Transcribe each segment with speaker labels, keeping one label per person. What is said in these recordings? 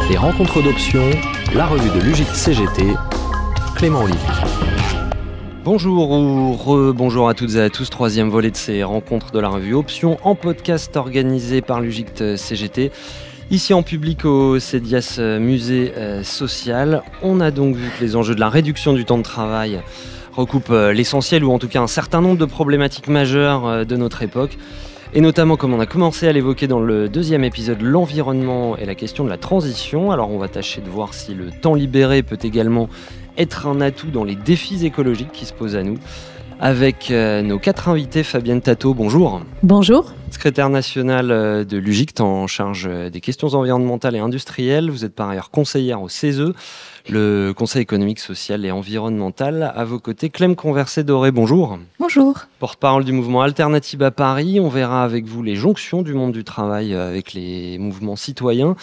Speaker 1: Les rencontres d'options, la revue de l'UGIC CGT, Clément Olivier. Bonjour ou re-bonjour à toutes et à tous, troisième volet de ces rencontres de la revue Options en podcast organisé par l'UGIC CGT. Ici en public au CEDIAS Musée Social. On a donc vu que les enjeux de la réduction du temps de travail recoupent l'essentiel ou en tout cas un certain nombre de problématiques majeures de notre époque. Et notamment, comme on a commencé à l'évoquer dans le deuxième épisode, l'environnement et la question de la transition. Alors on va tâcher de voir si le temps libéré peut également être un atout dans les défis écologiques qui se posent à nous. Avec nos quatre invités, Fabienne Tateau, bonjour.
Speaker 2: Bonjour.
Speaker 1: Secrétaire nationale de l'UGIC, en charge des questions environnementales et industrielles. Vous êtes par ailleurs conseillère au CESE, le Conseil économique, social et environnemental. À vos côtés, Clem Conversé-Doré, bonjour.
Speaker 2: Bonjour.
Speaker 1: Porte-parole du mouvement Alternative à Paris. On verra avec vous les jonctions du monde du travail avec les mouvements citoyens.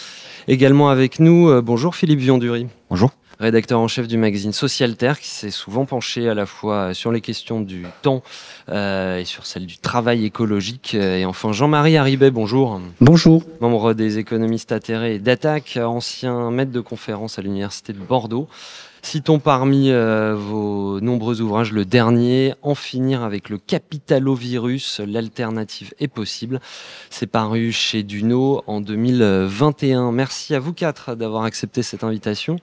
Speaker 1: Également avec nous, bonjour Philippe Viandury.
Speaker 3: Bonjour.
Speaker 1: Rédacteur en chef du magazine Socialterre, qui s'est souvent penché à la fois sur les questions du temps et sur celles du travail écologique. Et enfin, Jean-Marie Haribet, bonjour.
Speaker 3: Bonjour.
Speaker 1: Membre des économistes atterrés et d'Attaque, ancien maître de conférence à l'Université de Bordeaux. Citons parmi vos nombreux ouvrages le dernier, En finir avec le capitalovirus, l'alternative est possible. C'est paru chez Duno en 2021. Merci à vous quatre d'avoir accepté cette invitation.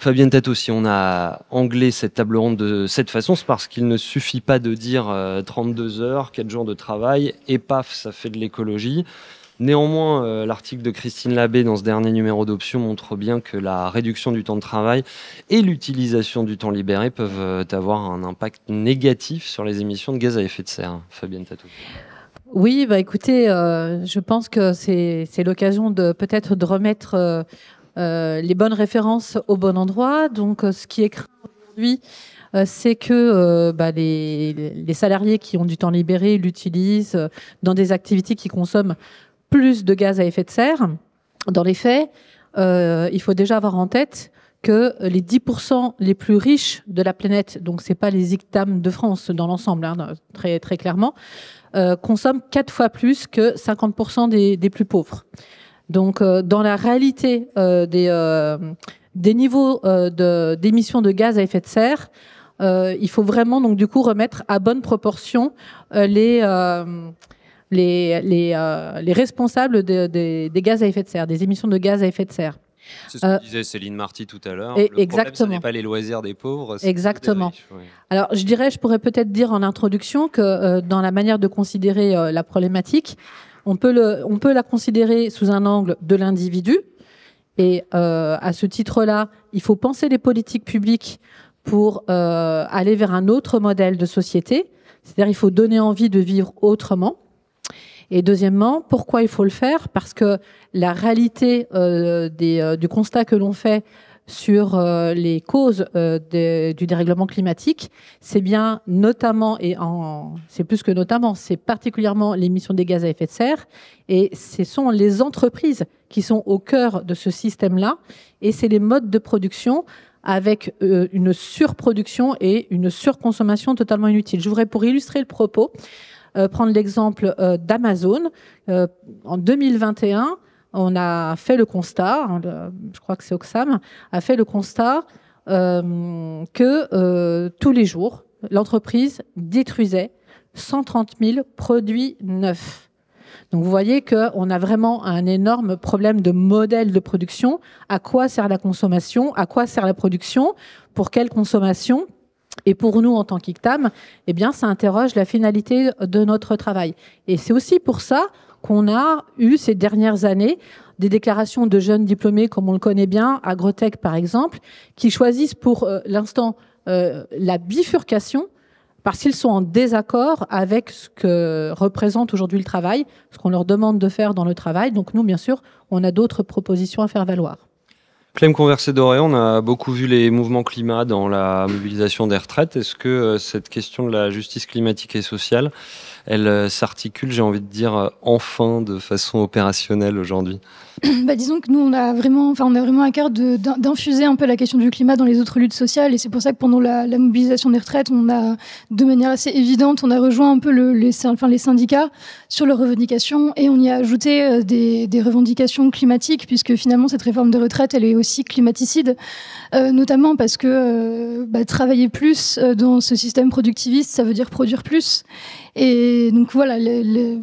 Speaker 1: Fabienne Tateau, si on a anglais cette table ronde de cette façon, c'est parce qu'il ne suffit pas de dire 32 heures, 4 jours de travail, et paf, ça fait de l'écologie. Néanmoins, l'article de Christine Labbé dans ce dernier numéro d'Options montre bien que la réduction du temps de travail et l'utilisation du temps libéré peuvent avoir un impact négatif sur les émissions de gaz à effet de serre. Fabienne Tateau.
Speaker 2: Oui, écoutez, je pense que c'est l'occasion de peut-être de remettre les bonnes références au bon endroit. Donc, ce qui est craint aujourd'hui, c'est que les salariés qui ont du temps libéré l'utilisent dans des activités qui consomment plus de gaz à effet de serre. Dans les faits, il faut déjà avoir en tête que les 10% les plus riches de la planète, donc c'est pas les ICTAM de France dans l'ensemble, très, très clairement, consomment 4 fois plus que 50% des plus pauvres. Donc, dans la réalité des niveaux d'émissions de gaz à effet de serre, il faut vraiment donc du coup remettre à bonne proportion les responsables des gaz à effet de serre, des émissions de gaz à effet de serre.
Speaker 1: C'est ce que disait Céline Marty tout à l'heure. Le problème, ce n'est pas les loisirs des pauvres.
Speaker 2: Exactement.
Speaker 1: Riches, oui.
Speaker 2: Alors, je pourrais peut-être dire en introduction que dans la manière de considérer la problématique, on peut la considérer sous un angle de l'individu. Et à ce titre-là, il faut penser les politiques publiques pour aller vers un autre modèle de société. C'est-à-dire il faut donner envie de vivre autrement. Et deuxièmement, pourquoi il faut le faire ? Parce que la réalité du constat que l'on fait sur les causes du dérèglement climatique, c'est bien notamment, c'est plus que notamment, c'est particulièrement l'émission des gaz à effet de serre, et ce sont les entreprises qui sont au cœur de ce système-là, et c'est les modes de production avec une surproduction et une surconsommation totalement inutile. Je voudrais, pour illustrer le propos, prendre l'exemple d'Amazon. En 2021, on a fait le constat, je crois que c'est Oxfam, a fait le constat que tous les jours, l'entreprise détruisait 130 000 produits neufs. Donc vous voyez qu'on a vraiment un énorme problème de modèle de production. À quoi sert la consommation ? À quoi sert la production ? Pour quelle consommation ? Et pour nous, en tant qu'ICTAM, eh bien, ça interroge la finalité de notre travail. Et c'est aussi pour ça qu'on a eu ces dernières années des déclarations de jeunes diplômés, comme on le connaît bien, Agrotech par exemple, qui choisissent pour l'instant la bifurcation parce qu'ils sont en désaccord avec ce que représente aujourd'hui le travail, ce qu'on leur demande de faire dans le travail. Donc nous, bien sûr, on a d'autres propositions à faire valoir.
Speaker 1: Clem Conversé-Doré, on a beaucoup vu les mouvements climat dans la mobilisation des retraites. Est-ce que cette question de la justice climatique et sociale elle s'articule, j'ai envie de dire, enfin de façon opérationnelle aujourd'hui?
Speaker 3: Disons que nous, on a vraiment à cœur d'infuser un peu la question du climat dans les autres luttes sociales, et c'est pour ça que pendant la mobilisation des retraites, on a, de manière assez évidente, on a rejoint un peu les syndicats sur leurs revendications, et on y a ajouté des revendications climatiques, puisque finalement cette réforme des retraites, elle est aussi climaticide, notamment parce que travailler plus dans ce système productiviste, ça veut dire produire plus. Et donc voilà,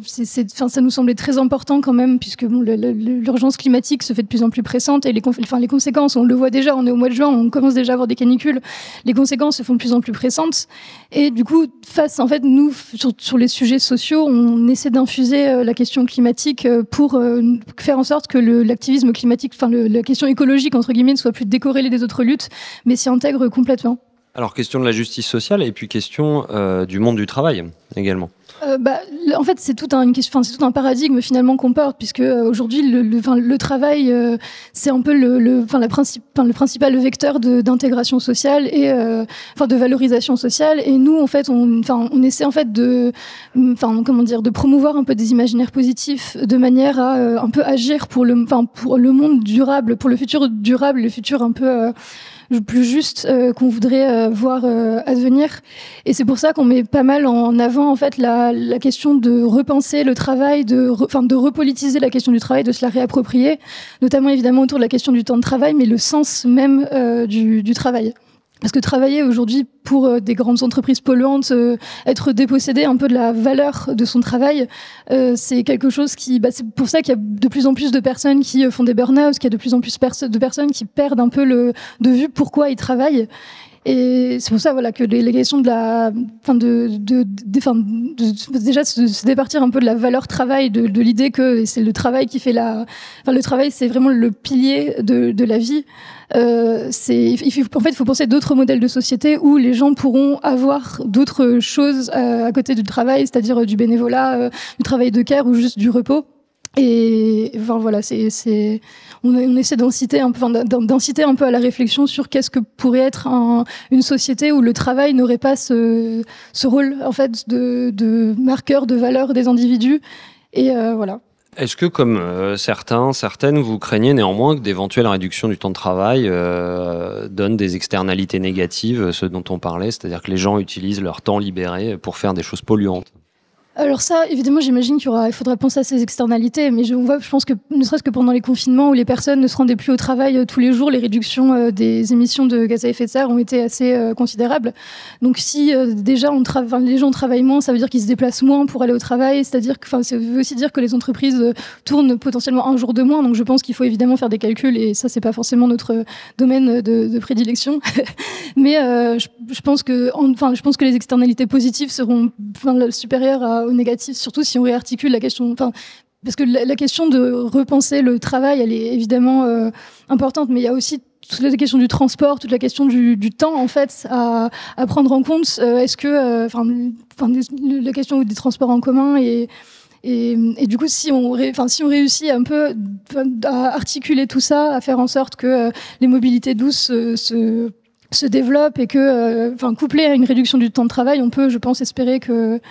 Speaker 3: ça nous semblait très important quand même, puisque l'urgence climatique se fait de plus en plus pressante, et les conséquences, on le voit déjà, on est au mois de juin, on commence déjà à avoir des canicules, les conséquences se font de plus en plus pressantes. Et du coup, nous, sur les sujets sociaux, on essaie d'infuser la question climatique pour faire en sorte que l'activisme climatique, la question écologique, entre guillemets, ne soit plus décorrélée des autres luttes, mais s'y intègre complètement.
Speaker 1: Alors, question de la justice sociale et puis question du monde du travail également.
Speaker 3: En fait, c'est tout un paradigme finalement qu'on porte, puisque aujourd'hui le travail c'est un peu le principal vecteur d'intégration sociale et de valorisation sociale. Et nous, en fait, on essaie en fait de promouvoir un peu des imaginaires positifs de manière à un peu agir pour le monde durable, pour le futur durable, le futur un peu plus juste qu'on voudrait voir advenir. Et c'est pour ça qu'on met pas mal en avant en fait la question de repenser le travail, de repolitiser la question du travail, de se la réapproprier, notamment évidemment autour de la question du temps de travail, mais le sens même du travail. Parce que travailler aujourd'hui pour des grandes entreprises polluantes, être dépossédé un peu de la valeur de son travail, c'est quelque chose c'est pour ça qu'il y a de plus en plus de personnes qui font des burn-out, qu'il y a de plus en plus de personnes qui perdent un peu de vue pourquoi ils travaillent. Et c'est pour ça que les questions déjà se départir un peu de la valeur travail, de l'idée que c'est le travail qui fait le travail, c'est vraiment le pilier de la vie. Il faut penser d'autres modèles de société où les gens pourront avoir d'autres choses à côté du travail, c'est-à-dire du bénévolat, du travail de care ou juste du repos. Et on essaie d'inciter un peu à la réflexion sur qu'est-ce que pourrait être une société où le travail n'aurait pas ce rôle en fait de marqueur de valeur des individus. Et voilà.
Speaker 1: Est-ce que, comme certaines, vous craignez néanmoins que d'éventuelles réductions du temps de travail donnent des externalités négatives, ce dont on parlait, c'est-à-dire que les gens utilisent leur temps libéré pour faire des choses polluantes?
Speaker 3: Alors ça, évidemment, j'imagine il faudra penser à ces externalités, mais je pense que ne serait-ce que pendant les confinements où les personnes ne se rendaient plus au travail tous les jours, les réductions des émissions de gaz à effet de serre ont été assez considérables. Donc si déjà les gens travaillent moins, ça veut dire qu'ils se déplacent moins pour aller au travail, c'est-à-dire que, ça veut aussi dire que les entreprises tournent potentiellement un jour de moins. Donc je pense qu'il faut évidemment faire des calculs, et ça c'est pas forcément notre domaine de prédilection. Mais je pense que les externalités positives seront supérieures aux négatives, surtout si on réarticule la question. Parce que la question de repenser le travail, elle est évidemment importante, mais il y a aussi toute la question du transport, toute la question du temps en fait à prendre en compte. Est-ce que, la question des transports en commun et du coup, si on réussit un peu à articuler tout ça, à faire en sorte que les mobilités douces se développent et que, couplé à une réduction du temps de travail, on peut, je pense, espérer que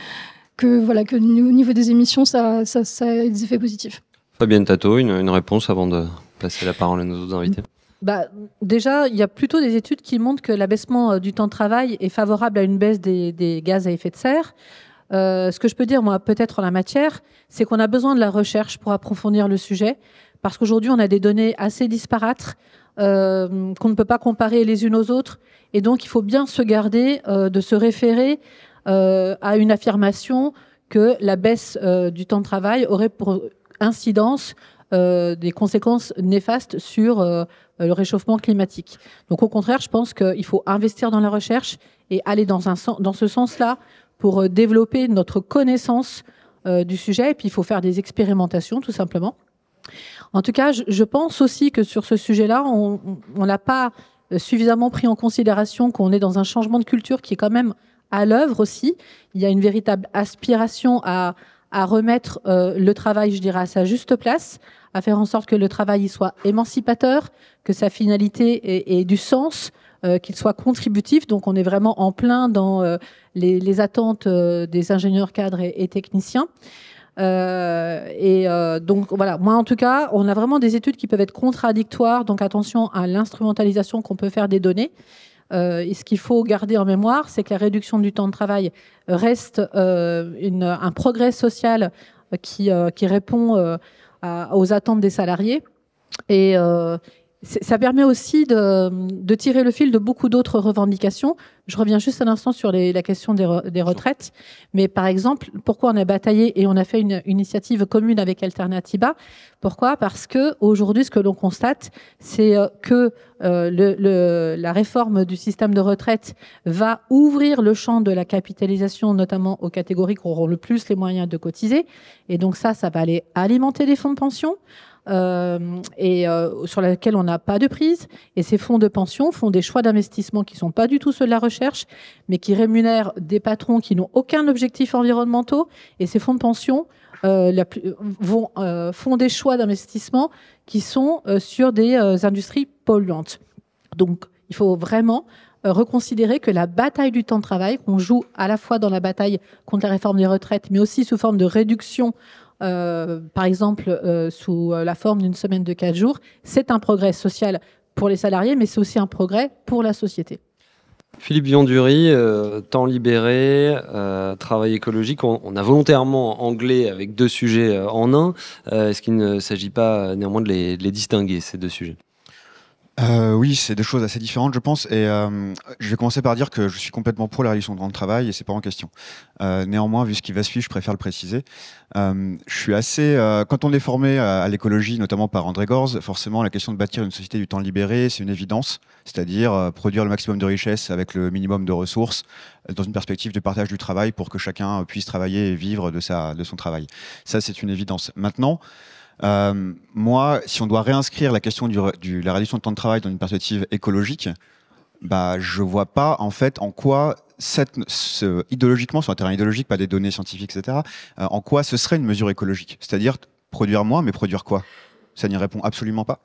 Speaker 3: au niveau des émissions, ça a des effets positifs.
Speaker 1: Fabienne Tato, une réponse avant de passer la parole à nos autres invités.
Speaker 2: Déjà, il y a plutôt des études qui montrent que l'abaissement du temps de travail est favorable à une baisse des gaz à effet de serre. Ce que je peux dire, moi, peut-être en la matière, c'est qu'on a besoin de la recherche pour approfondir le sujet, parce qu'aujourd'hui, on a des données assez disparates qu'on ne peut pas comparer les unes aux autres, et donc il faut bien se garder de se référer à une affirmation que la baisse du temps de travail aurait pour incidence des conséquences néfastes sur le réchauffement climatique. Donc au contraire, je pense qu'il faut investir dans la recherche et aller dans ce sens-là pour développer notre connaissance du sujet, et puis il faut faire des expérimentations tout simplement. En tout cas, je pense aussi que sur ce sujet-là, on n'a pas suffisamment pris en considération qu'on est dans un changement de culture qui est quand même à l'œuvre aussi. Il y a une véritable aspiration à remettre le travail, je dirais, à sa juste place, à faire en sorte que le travail soit émancipateur, que sa finalité ait du sens qu'il soit contributif. Donc, on est vraiment en plein dans les attentes des ingénieurs cadres et techniciens. Donc voilà, moi en tout cas, on a vraiment des études qui peuvent être contradictoires, donc attention à l'instrumentalisation qu'on peut faire des données. Et ce qu'il faut garder en mémoire, c'est que la réduction du temps de travail reste un progrès social qui répond aux attentes des salariés. Et ça permet aussi de tirer le fil de beaucoup d'autres revendications. Je reviens juste un instant sur la question des retraites. Mais par exemple, pourquoi on a bataillé et on a fait une initiative commune avec Alternatiba? Pourquoi? Parce que aujourd'hui, ce que l'on constate, c'est que la réforme du système de retraite va ouvrir le champ de la capitalisation, notamment aux catégories qui auront le plus les moyens de cotiser. Et donc ça va aller alimenter les fonds de pension. Sur laquelle on n'a pas de prise. Et ces fonds de pension font des choix d'investissement qui ne sont pas du tout ceux de la recherche, mais qui rémunèrent des patrons qui n'ont aucun objectif environnemental. Et ces fonds de pension font des choix d'investissement qui sont sur des industries polluantes. Donc, il faut vraiment reconsidérer que la bataille du temps de travail, qu'on joue à la fois dans la bataille contre la réforme des retraites, mais aussi sous forme de réduction par exemple, sous la forme d'une semaine de 4 jours, c'est un progrès social pour les salariés, mais c'est aussi un progrès pour la société.
Speaker 1: Philippe Viandury, temps libéré, travail écologique, on a volontairement anglais avec deux sujets en un. Est-ce qu'il ne s'agit pas néanmoins de les distinguer, ces deux sujets ?
Speaker 4: Oui, c'est deux choses assez différentes, je pense. Et je vais commencer par dire que je suis complètement pour la réduction du temps de travail et c'est pas en question. Néanmoins, vu ce qui va suivre, je préfère le préciser. Je suis assez. Quand on est formé à l'écologie, notamment par André Gorz, forcément, la question de bâtir une société du temps libéré, c'est une évidence. C'est-à-dire produire le maximum de richesses avec le minimum de ressources, dans une perspective de partage du travail pour que chacun puisse travailler et vivre de son travail. Ça, c'est une évidence. Maintenant. Moi, si on doit réinscrire la question de la réduction de temps de travail dans une perspective écologique, je vois pas en fait en quoi idéologiquement, sur un terrain idéologique, pas des données scientifiques, etc., en quoi ce serait une mesure écologique. C'est-à-dire produire moins, mais produire quoi? Ça n'y répond absolument pas.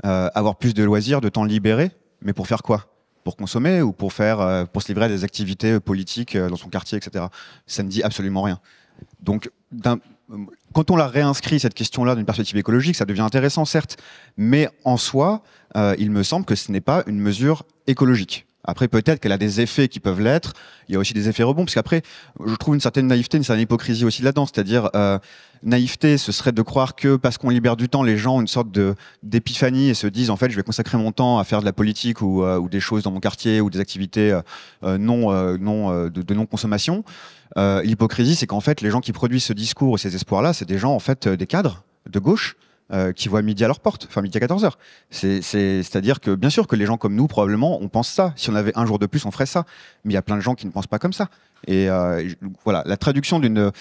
Speaker 4: Avoir plus de loisirs, de temps libéré, mais pour faire quoi? Pour consommer ou pour se livrer à des activités politiques dans son quartier, etc. Ça ne dit absolument rien. Donc, quand on la réinscrit, cette question-là, d'une perspective écologique, ça devient intéressant, certes, mais en soi, il me semble que ce n'est pas une mesure écologique. Après, peut-être qu'elle a des effets qui peuvent l'être. Il y a aussi des effets rebonds, parce qu'après, je trouve une certaine naïveté, une certaine hypocrisie aussi là-dedans. C'est-à-dire, naïveté, ce serait de croire que parce qu'on libère du temps, les gens ont une sorte d'épiphanie et se disent, en fait, je vais consacrer mon temps à faire de la politique ou des choses dans mon quartier ou des activités de non-consommation. L'hypocrisie, c'est qu'en fait, les gens qui produisent ce discours et ces espoirs-là, c'est des gens, en fait, des cadres de gauche qui voient midi à leur porte, enfin midi à 14h. C'est-à-dire que, bien sûr, que les gens comme nous, probablement, on pense ça. Si on avait un jour de plus, on ferait ça. Mais il y a plein de gens qui ne pensent pas comme ça. Et voilà, la traduction d'une...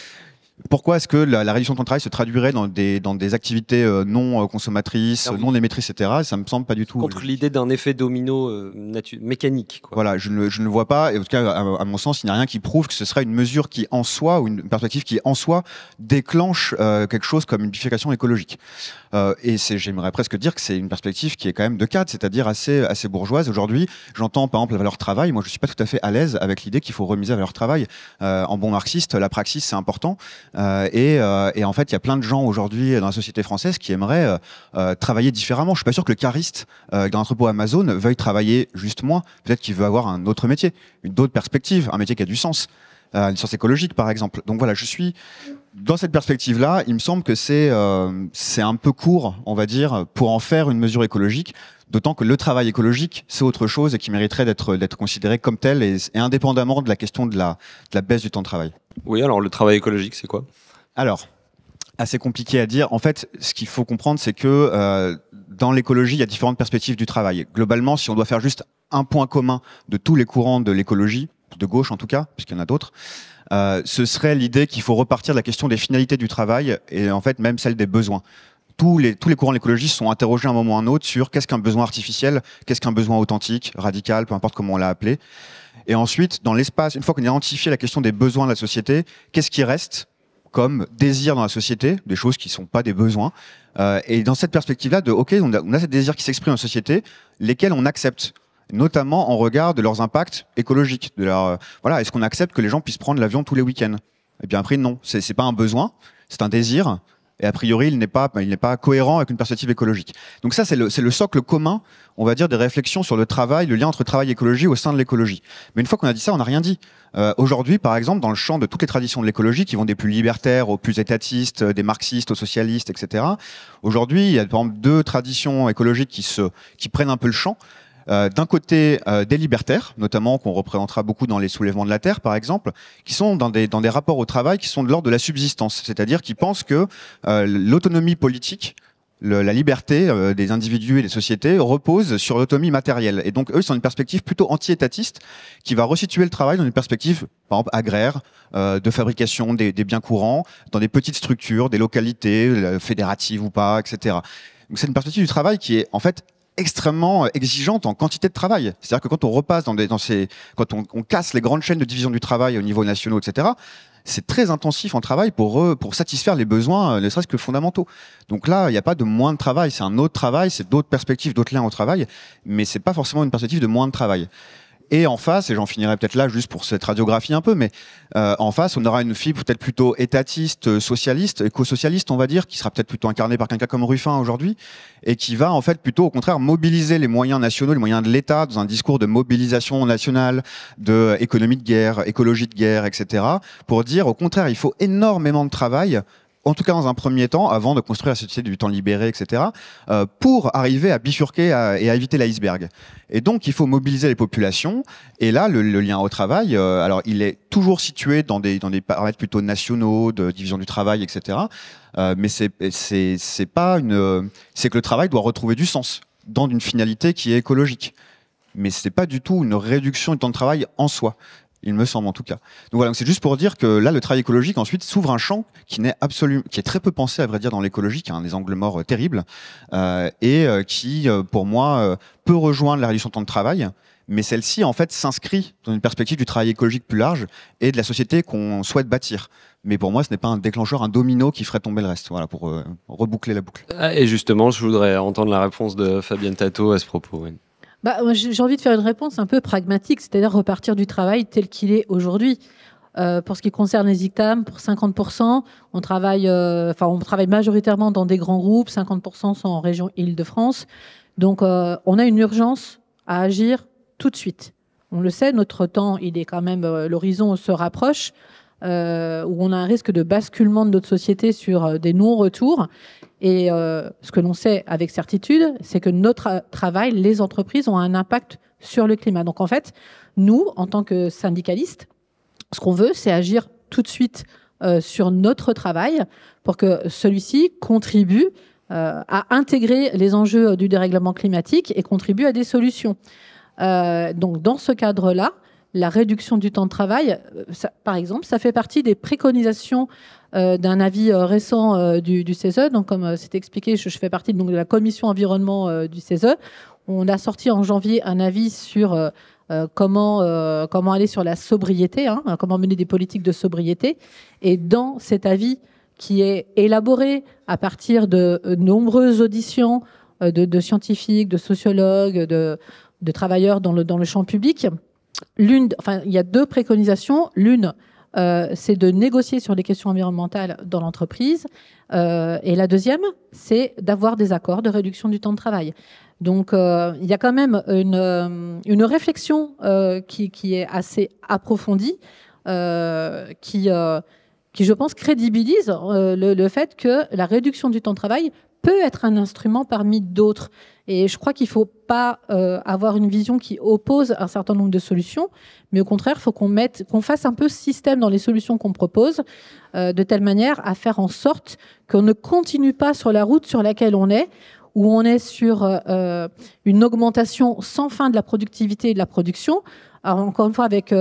Speaker 4: Pourquoi est-ce que la réduction de temps de travail se traduirait dans des activités non consommatrices, non émettrices, etc. Ça me semble pas du tout...
Speaker 1: Contre l'idée d'un effet domino mécanique, quoi.
Speaker 4: Voilà, je ne le vois pas. Et en tout cas, à mon sens, il n'y a rien qui prouve que ce serait une mesure qui, en soi, ou une perspective qui, en soi, déclenche quelque chose comme une bifurcation écologique. Et j'aimerais presque dire que c'est une perspective qui est quand même de cadre, c'est-à-dire assez bourgeoise. Aujourd'hui, j'entends par exemple la valeur travail. Moi, je suis pas tout à fait à l'aise avec l'idée qu'il faut remiser la valeur travail. En bon marxiste, la praxis, c'est important. Et en fait, il y a plein de gens aujourd'hui dans la société française qui aimeraient travailler différemment. Je suis pas sûr que le cariste dans l'entrepôt Amazon veuille travailler juste moins. Peut-être qu'il veut avoir un autre métier, une autre perspective, un métier qui a du sens. Une science écologique, par exemple. Donc voilà, je suis dans cette perspective-là. Il me semble que c'est un peu court, on va dire, pour en faire une mesure écologique. D'autant que le travail écologique, c'est autre chose et qui mériterait d'être considéré comme tel et indépendamment de la question de la baisse du temps de travail.
Speaker 1: Oui, alors le travail écologique, c'est quoi?
Speaker 4: Alors, assez compliqué à dire. En fait, ce qu'il faut comprendre, c'est que dans l'écologie, il y a différentes perspectives du travail. Globalement, si on doit faire juste un point commun de tous les courants de l'écologie, de gauche en tout cas, puisqu'il y en a d'autres, ce serait l'idée qu'il faut repartir de la question des finalités du travail et en fait même celle des besoins. Tous les courants de l'écologie sont interrogés à un moment ou à un autre sur qu'est-ce qu'un besoin artificiel, qu'est-ce qu'un besoin authentique, radical, peu importe comment on l'a appelé. Et ensuite, dans l'espace, une fois qu'on a identifié la question des besoins de la société, qu'est-ce qui reste comme désir dans la société, des choses qui ne sont pas des besoins. Et dans cette perspective-là, OK, on a ces désirs qui s'expriment dans la société, lesquels on accepte. notamment en regard de leurs impacts écologiques. Voilà, est-ce qu'on accepte que les gens puissent prendre l'avion tous les week-ends? Et bien après, non, c'est pas un besoin, c'est un désir. Et a priori, il n'est pas cohérent avec une perspective écologique. Donc ça, c'est le socle commun, on va dire, des réflexions sur le travail, le lien entre travail et écologie au sein de l'écologie. Mais une fois qu'on a dit ça, on n'a rien dit. Aujourd'hui, par exemple, dans le champ de toutes les traditions de l'écologie, qui vont des plus libertaires aux plus étatistes, des marxistes aux socialistes, etc. Aujourd'hui, il y a par exemple 2 traditions écologiques qui prennent un peu le champ. D'un côté, des libertaires, notamment qu'on représentera beaucoup dans les soulèvements de la Terre, par exemple, qui sont dans des rapports au travail qui sont de l'ordre de la subsistance, c'est-à-dire qui pensent que l'autonomie politique, la liberté des individus et des sociétés repose sur l'autonomie matérielle. Et donc, eux, ils sont une perspective plutôt anti-étatiste qui va resituer le travail dans une perspective, par exemple, agraire, de fabrication des biens courants, dans des petites structures, des localités, fédératives ou pas, etc. Donc, c'est une perspective du travail qui est, en fait, extrêmement exigeante en quantité de travail. C'est-à-dire que quand on repasse quand on casse les grandes chaînes de division du travail au niveau national, etc., c'est très intensif en travail pour satisfaire les besoins, ne serait-ce que fondamentaux. Donc là, il n'y a pas de moins de travail, c'est un autre travail, c'est d'autres perspectives, d'autres liens au travail, mais c'est pas forcément une perspective de moins de travail. Et en face, et j'en finirai peut-être là juste pour cette radiographie un peu, mais en face, on aura une fibre peut-être plutôt étatiste, socialiste, éco-socialiste, on va dire, qui sera peut-être plutôt incarnée par quelqu'un comme Ruffin aujourd'hui, et qui va en fait plutôt au contraire mobiliser les moyens nationaux, les moyens de l'État dans un discours de mobilisation nationale, de économie de guerre, écologie de guerre, etc., pour dire au contraire, il faut énormément de travail, en tout cas dans un premier temps, avant de construire la société du temps libéré, etc., pour arriver à bifurquer et à éviter l'iceberg. Et donc, il faut mobiliser les populations. Et là, le lien au travail, alors il est toujours situé dans des paramètres plutôt nationaux, de division du travail, etc. Mais c'est que le travail doit retrouver du sens dans une finalité qui est écologique. Mais c'est pas du tout une réduction du temps de travail en soi. Il me semble en tout cas. Donc voilà, c'est juste pour dire que là, le travail écologique ensuite s'ouvre un champ qui est très peu pensé à vrai dire dans l'écologie, qui a des angles morts terribles qui, pour moi, peut rejoindre la réduction de temps de travail. Mais celle-ci, en fait, s'inscrit dans une perspective du travail écologique plus large et de la société qu'on souhaite bâtir. Mais pour moi, ce n'est pas un déclencheur, un domino qui ferait tomber le reste. Voilà, pour reboucler la boucle.
Speaker 1: Et justement, je voudrais entendre la réponse de Fabienne Tato à ce propos. Oui.
Speaker 2: J'ai envie de faire une réponse un peu pragmatique, c'est-à-dire repartir du travail tel qu'il est aujourd'hui. Pour ce qui concerne les ICTAM, pour 50%, on travaille majoritairement dans des grands groupes, 50% sont en région Île-de-France. Donc, on a une urgence à agir tout de suite. On le sait, notre temps, il est quand même, l'horizon se rapproche, où on a un risque de basculement de notre société sur des non-retours. Et ce que l'on sait avec certitude, c'est que notre travail, les entreprises ont un impact sur le climat. Donc en fait, nous, en tant que syndicalistes, ce qu'on veut, c'est agir tout de suite sur notre travail pour que celui-ci contribue à intégrer les enjeux du dérèglement climatique et contribue à des solutions. Donc dans ce cadre-là, la réduction du temps de travail, par exemple, ça fait partie des préconisations d'un avis récent du CESE. Donc, comme c'est expliqué, je fais partie de la commission environnement du CESE. On a sorti en janvier un avis sur comment aller sur la sobriété, comment mener des politiques de sobriété. Et dans cet avis qui est élaboré à partir de nombreuses auditions de scientifiques, de sociologues, de travailleurs dans le champ public, il y a 2 préconisations. L'une, c'est de négocier sur les questions environnementales dans l'entreprise. Et la deuxième, c'est d'avoir des accords de réduction du temps de travail. Donc, il y a quand même une réflexion qui est assez approfondie, qui, je pense, crédibilise le fait que la réduction du temps de travail peut être un instrument parmi d'autres. Et je crois qu'il ne faut pas avoir une vision qui oppose un certain nombre de solutions, mais au contraire, il faut qu'on fasse un peu système dans les solutions qu'on propose, de telle manière à faire en sorte qu'on ne continue pas sur la route sur laquelle on est, où on est sur une augmentation sans fin de la productivité et de la production. Alors encore une fois, avec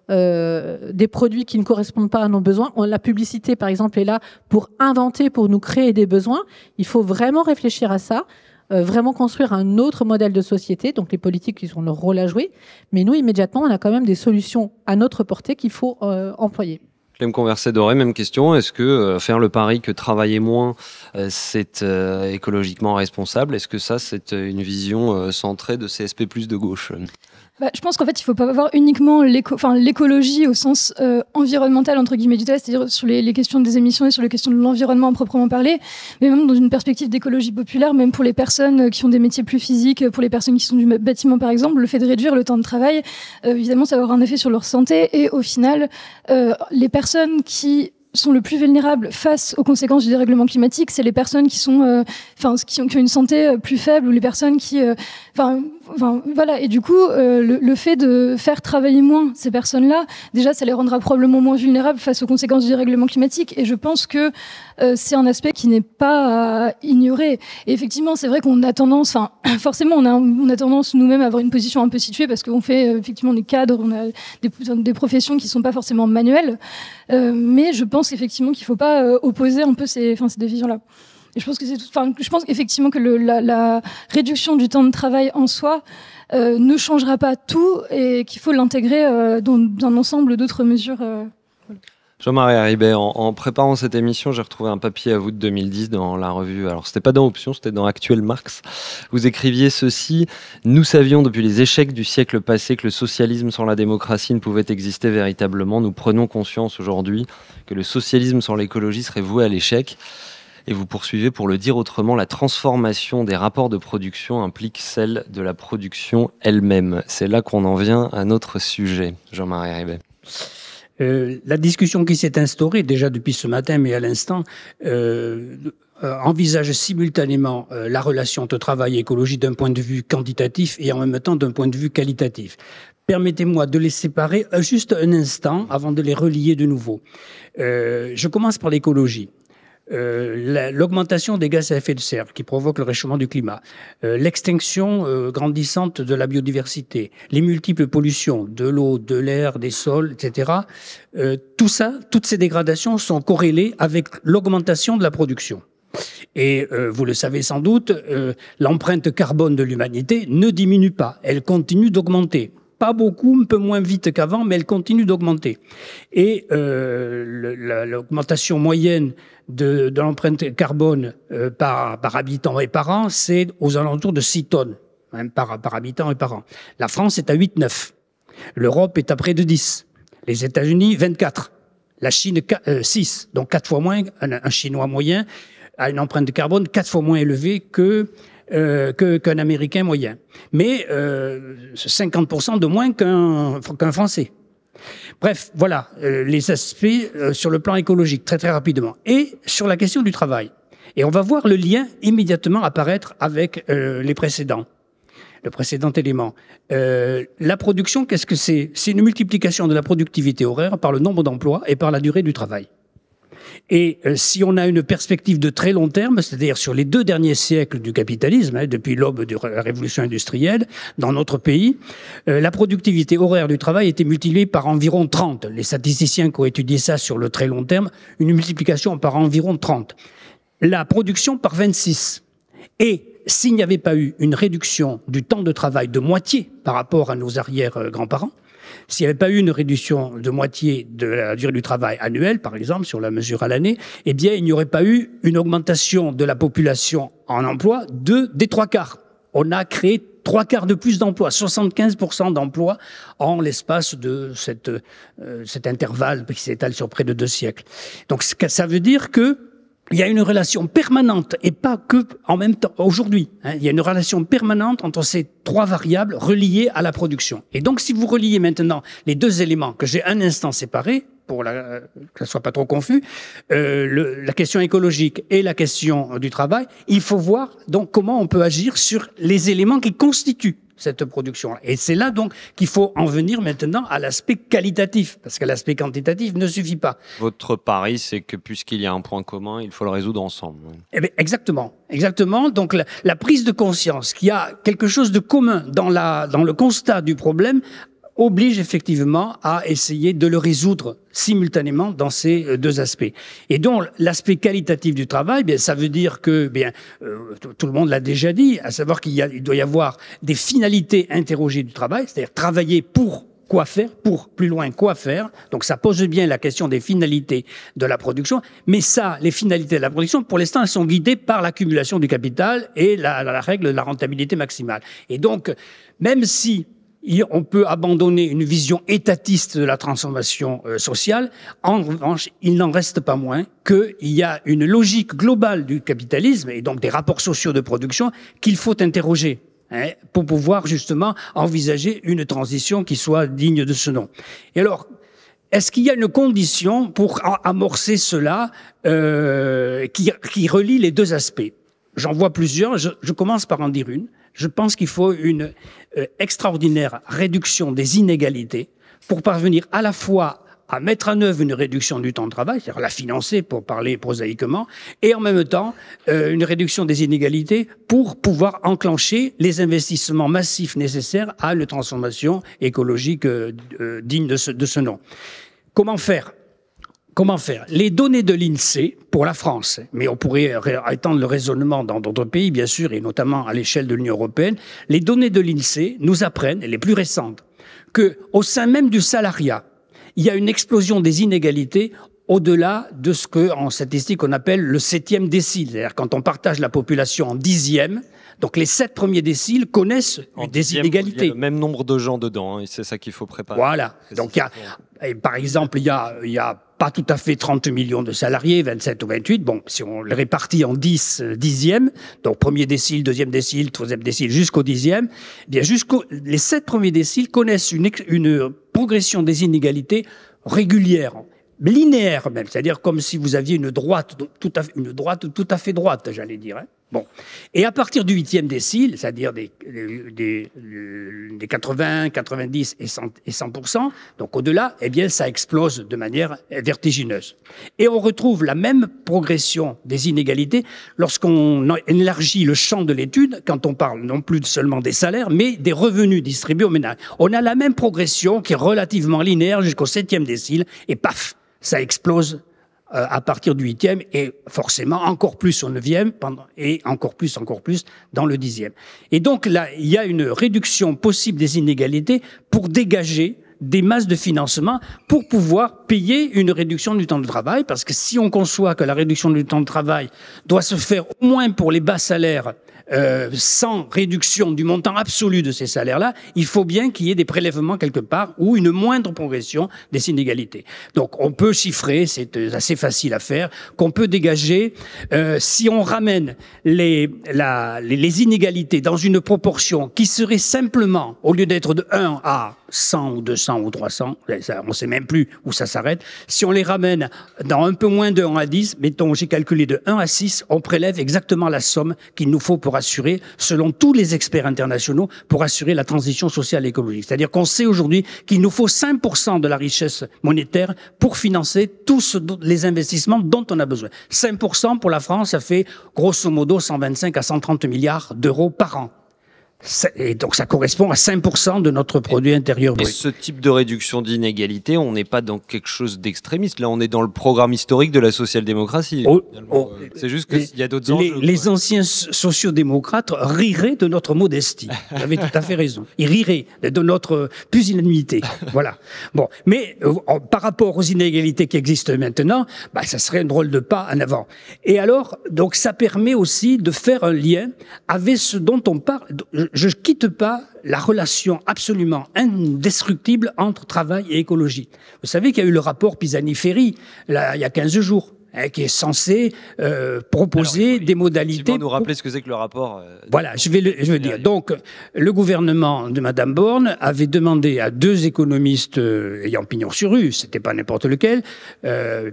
Speaker 2: des produits qui ne correspondent pas à nos besoins. La publicité, par exemple, est là pour inventer, pour nous créer des besoins. Il faut vraiment réfléchir à ça, vraiment construire un autre modèle de société. Donc les politiques, ils ont leur rôle à jouer. Mais nous, immédiatement, on a quand même des solutions à notre portée qu'il faut employer.
Speaker 1: Clem Converset-Doré, même question. Est-ce que faire le pari que travailler moins, c'est écologiquement responsable? Est-ce que ça, c'est une vision centrée de CSP+ de gauche?
Speaker 3: Je pense qu'en fait, il ne faut pas voir uniquement l'écologie au sens environnemental, entre guillemets, du terme, c'est-à-dire sur les questions des émissions et sur les questions de l'environnement à proprement parler, mais même dans une perspective d'écologie populaire, même pour les personnes qui ont des métiers plus physiques, pour les personnes qui sont du bâtiment, par exemple, le fait de réduire le temps de travail, évidemment, ça va avoir un effet sur leur santé. Et au final, les personnes qui sont le plus vulnérables face aux conséquences du dérèglement climatique, c'est les personnes qui sont, qui ont une santé plus faible, ou les personnes qui, voilà. Et du coup, le fait de faire travailler moins ces personnes-là, déjà, ça les rendra probablement moins vulnérables face aux conséquences du dérèglement climatique. Et je pense que c'est un aspect qui n'est pas à ignorer. Et effectivement, c'est vrai qu'on a tendance, forcément, on a tendance nous-mêmes à avoir une position un peu située parce qu'on fait effectivement des cadres, on a des professions qui sont pas forcément manuelles. Mais je pense effectivement qu'il faut pas opposer un peu ces deux visions-là. Et je pense que je pense effectivement que la réduction du temps de travail en soi ne changera pas tout et qu'il faut l'intégrer dans un ensemble d'autres mesures.
Speaker 1: Jean-Marie Harribey, en préparant cette émission, j'ai retrouvé un papier à vous de 2010 dans la revue. Alors, c'était pas dans Option, c'était dans Actuel Marx. Vous écriviez ceci: nous savions depuis les échecs du siècle passé que le socialisme sans la démocratie ne pouvait exister véritablement. Nous prenons conscience aujourd'hui que le socialisme sans l'écologie serait voué à l'échec. Et vous poursuivez: pour le dire autrement, la transformation des rapports de production implique celle de la production elle-même. C'est là qu'on en vient à notre sujet. Jean-Marie Harribey.
Speaker 5: La discussion qui s'est instaurée déjà depuis ce matin, mais à l'instant, envisage simultanément la relation entre travail et écologie d'un point de vue quantitatif et en même temps d'un point de vue qualitatif. Permettez-moi de les séparer juste un instant avant de les relier de nouveau. Je commence par l'écologie. L'augmentation des gaz à effet de serre qui provoque le réchauffement du climat, l'extinction grandissante de la biodiversité, les multiples pollutions de l'eau, de l'air, des sols, etc. Tout ça, toutes ces dégradations sont corrélées avec l'augmentation de la production. Et vous le savez sans doute, l'empreinte carbone de l'humanité ne diminue pas, elle continue d'augmenter. Pas beaucoup, un peu moins vite qu'avant, mais elle continue d'augmenter. Et l'augmentation moyenne de l'empreinte carbone par habitant et par an, c'est aux alentours de 6 tonnes par habitant et par an. La France est à 8,9. L'Europe est à près de 10. Les États-Unis, 24. La Chine, 6. Donc 4 fois moins. Un Chinois moyen a une empreinte de carbone 4 fois moins élevée qu'un Américain moyen. Mais 50% de moins qu'un Français. Bref, voilà les aspects sur le plan écologique, très très rapidement. Et sur la question du travail. Et on va voir le lien immédiatement apparaître avec le précédent élément. La production, qu'est-ce que c'est? C'est une multiplication de la productivité horaire par le nombre d'emplois et par la durée du travail. Et si on a une perspective de très long terme, c'est-à-dire sur les 2 derniers siècles du capitalisme, depuis l'aube de la révolution industrielle, dans notre pays, la productivité horaire du travail était multipliée par environ 30. Les statisticiens qui ont étudié ça sur le très long terme, une multiplication par environ 30. La production par 26. Et s'il n'y avait pas eu une réduction du temps de travail de moitié par rapport à nos arrière-grands-parents, s'il n'y avait pas eu une réduction de moitié de la durée du travail annuelle, par exemple, sur la mesure à l'année, eh bien, il n'y aurait pas eu une augmentation de la population en emploi des 3/4. On a créé 3/4 de plus d'emplois, 75% d'emplois en l'espace de cet intervalle qui s'étale sur près de 2 siècles. Donc, ça veut dire que il y a une relation permanente, et pas que en même temps, aujourd'hui. Il y a une relation permanente entre ces 3 variables reliées à la production. Et donc, si vous reliez maintenant les 2 éléments que j'ai un instant séparés, pour que ça soit pas trop confus, la question écologique et la question du travail, il faut voir donc comment on peut agir sur les éléments qui constituent cette production. Et c'est là donc qu'il faut en venir maintenant à l'aspect qualitatif, parce que l'aspect quantitatif ne suffit pas.
Speaker 1: Votre pari, c'est que puisqu'il y a un point commun, il faut le résoudre ensemble.
Speaker 5: Eh bien, exactement. Donc la prise de conscience qu'il y a quelque chose de commun dans le constat du problème oblige effectivement à essayer de le résoudre simultanément dans ces 2 aspects. Et donc, l'aspect qualitatif du travail, bien, ça veut dire que, tout le monde l'a déjà dit, à savoir il doit y avoir des finalités interrogées du travail, c'est-à-dire travailler pour quoi faire, pour plus loin quoi faire. Donc ça pose bien la question des finalités de la production, mais ça, les finalités de la production, pour l'instant, elles sont guidées par l'accumulation du capital et la règle de la rentabilité maximale. Et donc, même si on peut abandonner une vision étatiste de la transformation sociale, en revanche, il n'en reste pas moins qu'il y a une logique globale du capitalisme et donc des rapports sociaux de production qu'il faut interroger. Pour pouvoir justement envisager une transition qui soit digne de ce nom. Et alors, est-ce qu'il y a une condition pour amorcer cela qui relie les deux aspects? J'en vois plusieurs, je commence par en dire une. Je pense qu'il faut une extraordinaire réduction des inégalités pour parvenir à la fois à mettre en œuvre une réduction du temps de travail, c'est-à-dire la financer pour parler prosaïquement, et en même temps une réduction des inégalités pour pouvoir enclencher les investissements massifs nécessaires à une transformation écologique digne de ce nom. Comment faire ? Les données de l'INSEE pour la France, mais on pourrait étendre le raisonnement dans d'autres pays, bien sûr, et notamment à l'échelle de l'Union européenne, les données de l'INSEE nous apprennent, les plus récentes, qu'au sein même du salariat, il y a une explosion des inégalités au-delà de ce qu'en statistique on appelle le 7e décile. C'est-à-dire quand on partage la population en 10e, donc les 7 premiers déciles connaissent des inégalités.
Speaker 1: Il y a le même nombre de gens dedans, et c'est ça qu'il faut préparer.
Speaker 5: Voilà. Donc par exemple, il y a pas tout à fait 30 millions de salariés, 27 ou 28. Bon, si on les répartit en 10 dixièmes, donc premier décile, deuxième décile, troisième décile, jusqu'au 10e, eh bien les 7 premiers déciles connaissent une progression des inégalités régulière, linéaire même, c'est-à-dire comme si vous aviez une droite tout à fait droite, j'allais dire. Bon. Et à partir du 8e décile, c'est-à-dire des 80, 90 et 100%, donc au-delà, eh bien, ça explose de manière vertigineuse. Et on retrouve la même progression des inégalités lorsqu'on élargit le champ de l'étude, quand on parle non plus seulement des salaires, mais des revenus distribués aux ménages. On a la même progression qui est relativement linéaire jusqu'au 7e décile, et paf, ça explose à partir du 8e et forcément encore plus au 9e et encore plus dans le 10e. Et donc là, il y a une réduction possible des inégalités pour dégager des masses de financement pour pouvoir payer une réduction du temps de travail, parce que si on conçoit que la réduction du temps de travail doit se faire au moins pour les bas salaires, sans réduction du montant absolu de ces salaires-là, il faut bien qu'il y ait des prélèvements quelque part ou une moindre progression des inégalités. Donc on peut chiffrer, c'est assez facile à faire, qu'on peut dégager, si on ramène les inégalités dans une proportion qui serait simplement, au lieu d'être de 1 à 100 ou 200 ou 300, on ne sait même plus où ça s'arrête, si on les ramène dans un peu moins de 1 à 10, mettons, j'ai calculé de 1 à 6, on prélève exactement la somme qu'il nous faut pour assurer, selon tous les experts internationaux, pour assurer la transition sociale et écologique. C'est-à-dire qu'on sait aujourd'hui qu'il nous faut 5% de la richesse monétaire pour financer tous les investissements dont on a besoin. 5% pour la France, ça fait grosso modo 125 à 130 milliards d'euros par an. Et donc ça correspond à 5% de notre produit intérieur brut.
Speaker 1: Et ce type de réduction d'inégalité, on n'est pas dans quelque chose d'extrémiste. Là, on est dans le programme historique de la social-démocratie. C'est juste qu'il y a d'autres enjeux.
Speaker 5: Les anciens sociodémocrates riraient de notre modestie. Vous avez tout à fait raison. Ils riraient de notre pusillanimité. Voilà. Bon, mais par rapport aux inégalités qui existent maintenant, ça serait un drôle de pas en avant. Et alors, donc ça permet aussi de faire un lien avec ce dont on parle. Je ne quitte pas la relation absolument indestructible entre travail et écologie. Vous savez qu'il y a eu le rapport Pisani-Ferry, il y a 15 jours, qui est censé proposer des modalités...
Speaker 1: nous rappeler ce que c'est que le rapport...
Speaker 5: Voilà, je vais dire. Donc, le gouvernement de Madame Borne avait demandé à 2 économistes ayant pignon sur rue, c'était pas n'importe lequel,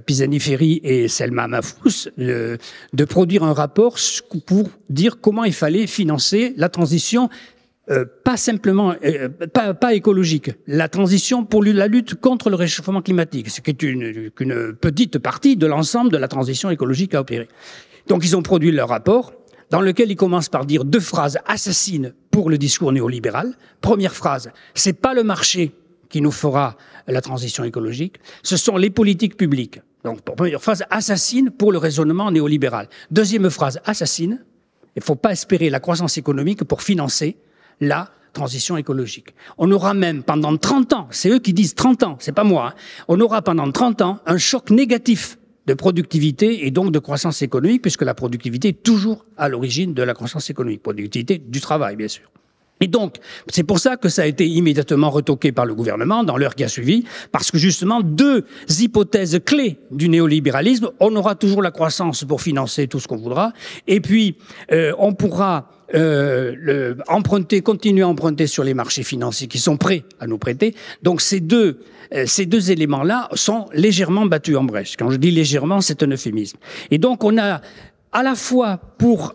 Speaker 5: Pisani-Ferry et Selma Mahfouz, de produire un rapport pour dire comment il fallait financer la transition pas simplement, pas écologique, la transition pour la lutte contre le réchauffement climatique, ce qui est une petite partie de l'ensemble de la transition écologique à opérer. Donc ils ont produit leur rapport, dans lequel ils commencent par dire 2 phrases assassines pour le discours néolibéral. Première phrase, c'est pas le marché qui nous fera la transition écologique, ce sont les politiques publiques. Donc première phrase assassine pour le raisonnement néolibéral. Deuxième phrase assassine, il ne faut pas espérer la croissance économique pour financer la transition écologique. On aura même pendant 30 ans, c'est eux qui disent 30 ans, c'est pas moi, hein, on aura pendant 30 ans un choc négatif de productivité et donc de croissance économique, puisque la productivité est toujours à l'origine de la croissance économique, productivité du travail, bien sûr. Et donc, c'est pour ça que ça a été immédiatement retoqué par le gouvernement dans l'heure qui a suivi, parce que justement, deux hypothèses clés du néolibéralisme, on aura toujours la croissance pour financer tout ce qu'on voudra, et puis on pourra emprunter, continuer à emprunter sur les marchés financiers qui sont prêts à nous prêter. Donc ces deux éléments-là sont légèrement battus en brèche. Quand je dis légèrement, c'est un euphémisme. Et donc on a à la fois pour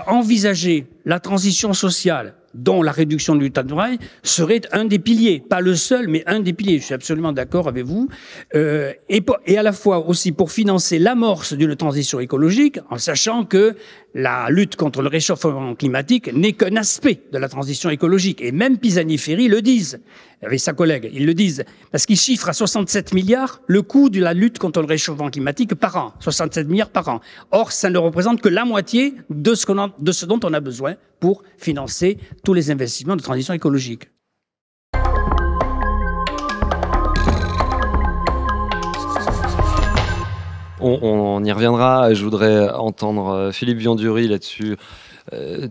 Speaker 5: envisager la transition sociale, dont la réduction du temps de travail serait un des piliers, pas le seul, mais un des piliers. Je suis absolument d'accord avec vous. Et à la fois aussi pour financer l'amorce d'une transition écologique, en sachant que la lutte contre le réchauffement climatique n'est qu'un aspect de la transition écologique. Et même Pisani-Ferry le disent, avec sa collègue, ils le disent, parce qu'ils chiffrent à 67 milliards le coût de la lutte contre le réchauffement climatique par an, 67 milliards par an. Or, ça ne représente que la moitié de ce dont on a besoin pour financer tous les investissements de transition écologique.
Speaker 1: On y reviendra. Je voudrais entendre Philippe Viandury là-dessus.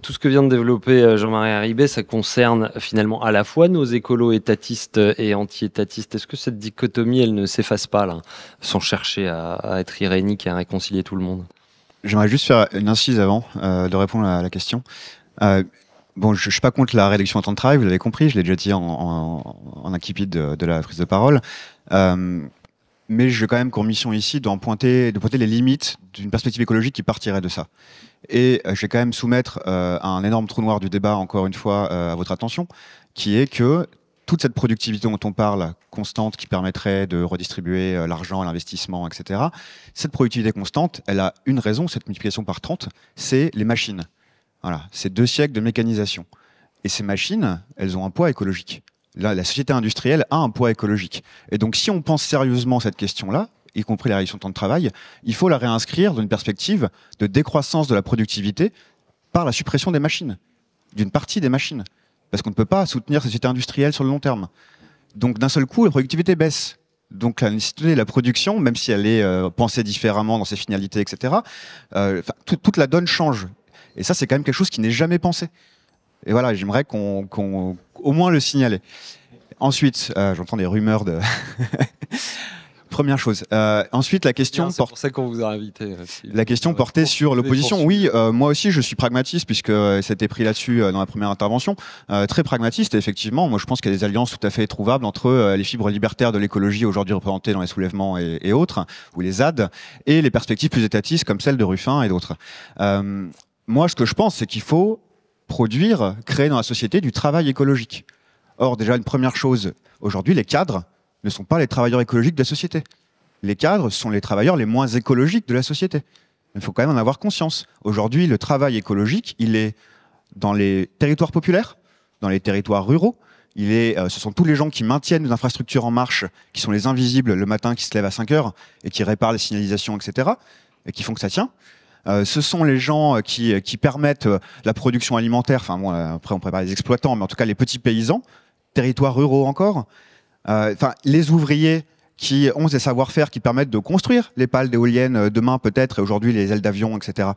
Speaker 1: Tout ce que vient de développer Jean-Marie Harribey, ça concerne finalement à la fois nos écolos étatistes et anti-étatistes. Est-ce que cette dichotomie, elle ne s'efface pas là, sans chercher à être irénique et à réconcilier tout le monde?
Speaker 4: J'aimerais juste faire une incise avant de répondre à la question. Bon, je suis pas contre la réduction du temps de travail, vous l'avez compris, je l'ai déjà dit en incipit de la prise de parole. Mais j'ai quand même comme mission ici de pointer les limites d'une perspective écologique qui partirait de ça. Et je vais quand même soumettre un énorme trou noir du débat, encore une fois, à votre attention, qui est que toute cette productivité dont on parle, constante, qui permettrait de redistribuer l'argent, l'investissement, etc., cette productivité constante, elle a une raison, cette multiplication par 30, c'est les machines. Voilà, c'est 2 siècles de mécanisation. Et ces machines, elles ont un poids écologique. Là, la société industrielle a un poids écologique. Et donc, si on pense sérieusement cette question-là, y compris la réduction de temps de travail, il faut la réinscrire dans une perspective de décroissance de la productivité par la suppression des machines, d'une partie des machines. Parce qu'on ne peut pas soutenir cette société industrielle sur le long terme. Donc, d'un seul coup, la productivité baisse. Donc, la nécessité de la production, même si elle est pensée différemment dans ses finalités, etc., toute la donne change. Et ça, c'est quand même quelque chose qui n'est jamais pensé. Et voilà, j'aimerais qu'on au moins le signaler. Ensuite, j'entends des rumeurs de... Première chose. Ensuite, la question...
Speaker 1: C'est pour ça qu'on vous a invité.
Speaker 4: La question portait sur l'opposition. Oui, moi aussi, je suis pragmatiste, puisque c'était pris là-dessus dans la première intervention. Très pragmatiste, et effectivement. Moi, je pense qu'il y a des alliances tout à fait trouvables entre les fibres libertaires de l'écologie, aujourd'hui représentées dans les soulèvements et autres, ou les ZAD, et les perspectives plus étatistes, comme celles de Ruffin et d'autres. Moi, ce que je pense, c'est qu'il faut produire, créer dans la société du travail écologique. Or, déjà, une première chose, aujourd'hui, les cadres ne sont pas les travailleurs écologiques de la société. Les cadres sont les travailleurs les moins écologiques de la société. Il faut quand même en avoir conscience. Aujourd'hui, le travail écologique, il est dans les territoires populaires, dans les territoires ruraux. Ce sont tous les gens qui maintiennent nos infrastructures en marche, qui sont les invisibles le matin, qui se lèvent à 5 heures et qui réparent les signalisations, etc., et qui font que ça tient. Ce sont les gens qui permettent la production alimentaire, enfin bon, après on prépare les exploitants, mais en tout cas les petits paysans, territoires ruraux encore, les ouvriers qui ont des savoir-faire qui permettent de construire les pales d'éoliennes demain peut-être, et aujourd'hui les ailes d'avion, etc.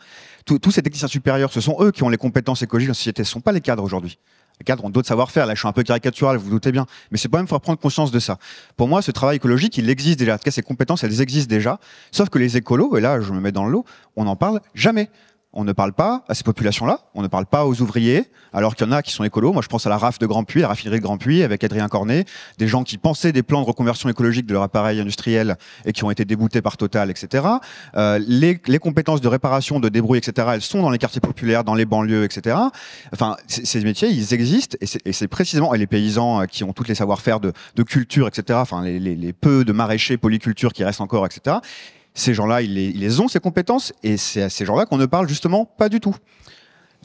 Speaker 4: Tous ces techniciens supérieurs, ce sont eux qui ont les compétences écologiques dans la société, ce ne sont pas les cadres aujourd'hui. Les cadres ont d'autres savoir-faire, là je suis un peu caricatural, vous vous doutez bien, mais c'est quand même faut prendre conscience de ça. Pour moi, ce travail écologique, il existe déjà, en tout cas ces compétences, elles existent déjà, sauf que les écolos, et là je me mets dans le lot, on n'en parle jamais. On ne parle pas à ces populations-là, on ne parle pas aux ouvriers, alors qu'il y en a qui sont écolos. Moi, je pense à la RAF de Grandpuits, la raffinerie de Grandpuits, avec Adrien Cornet, des gens qui pensaient des plans de reconversion écologique de leur appareil industriel et qui ont été déboutés par Total, etc. Les compétences de réparation, de débrouille, etc., elles sont dans les quartiers populaires, dans les banlieues, etc. Enfin, ces métiers, ils existent, et c'est précisément, et les paysans qui ont tous les savoir-faire de culture, etc., enfin, les peu de maraîchers, polyculture qui restent encore, etc., ces gens-là, ils les ont, ces compétences, et c'est à ces gens-là qu'on ne parle justement pas du tout.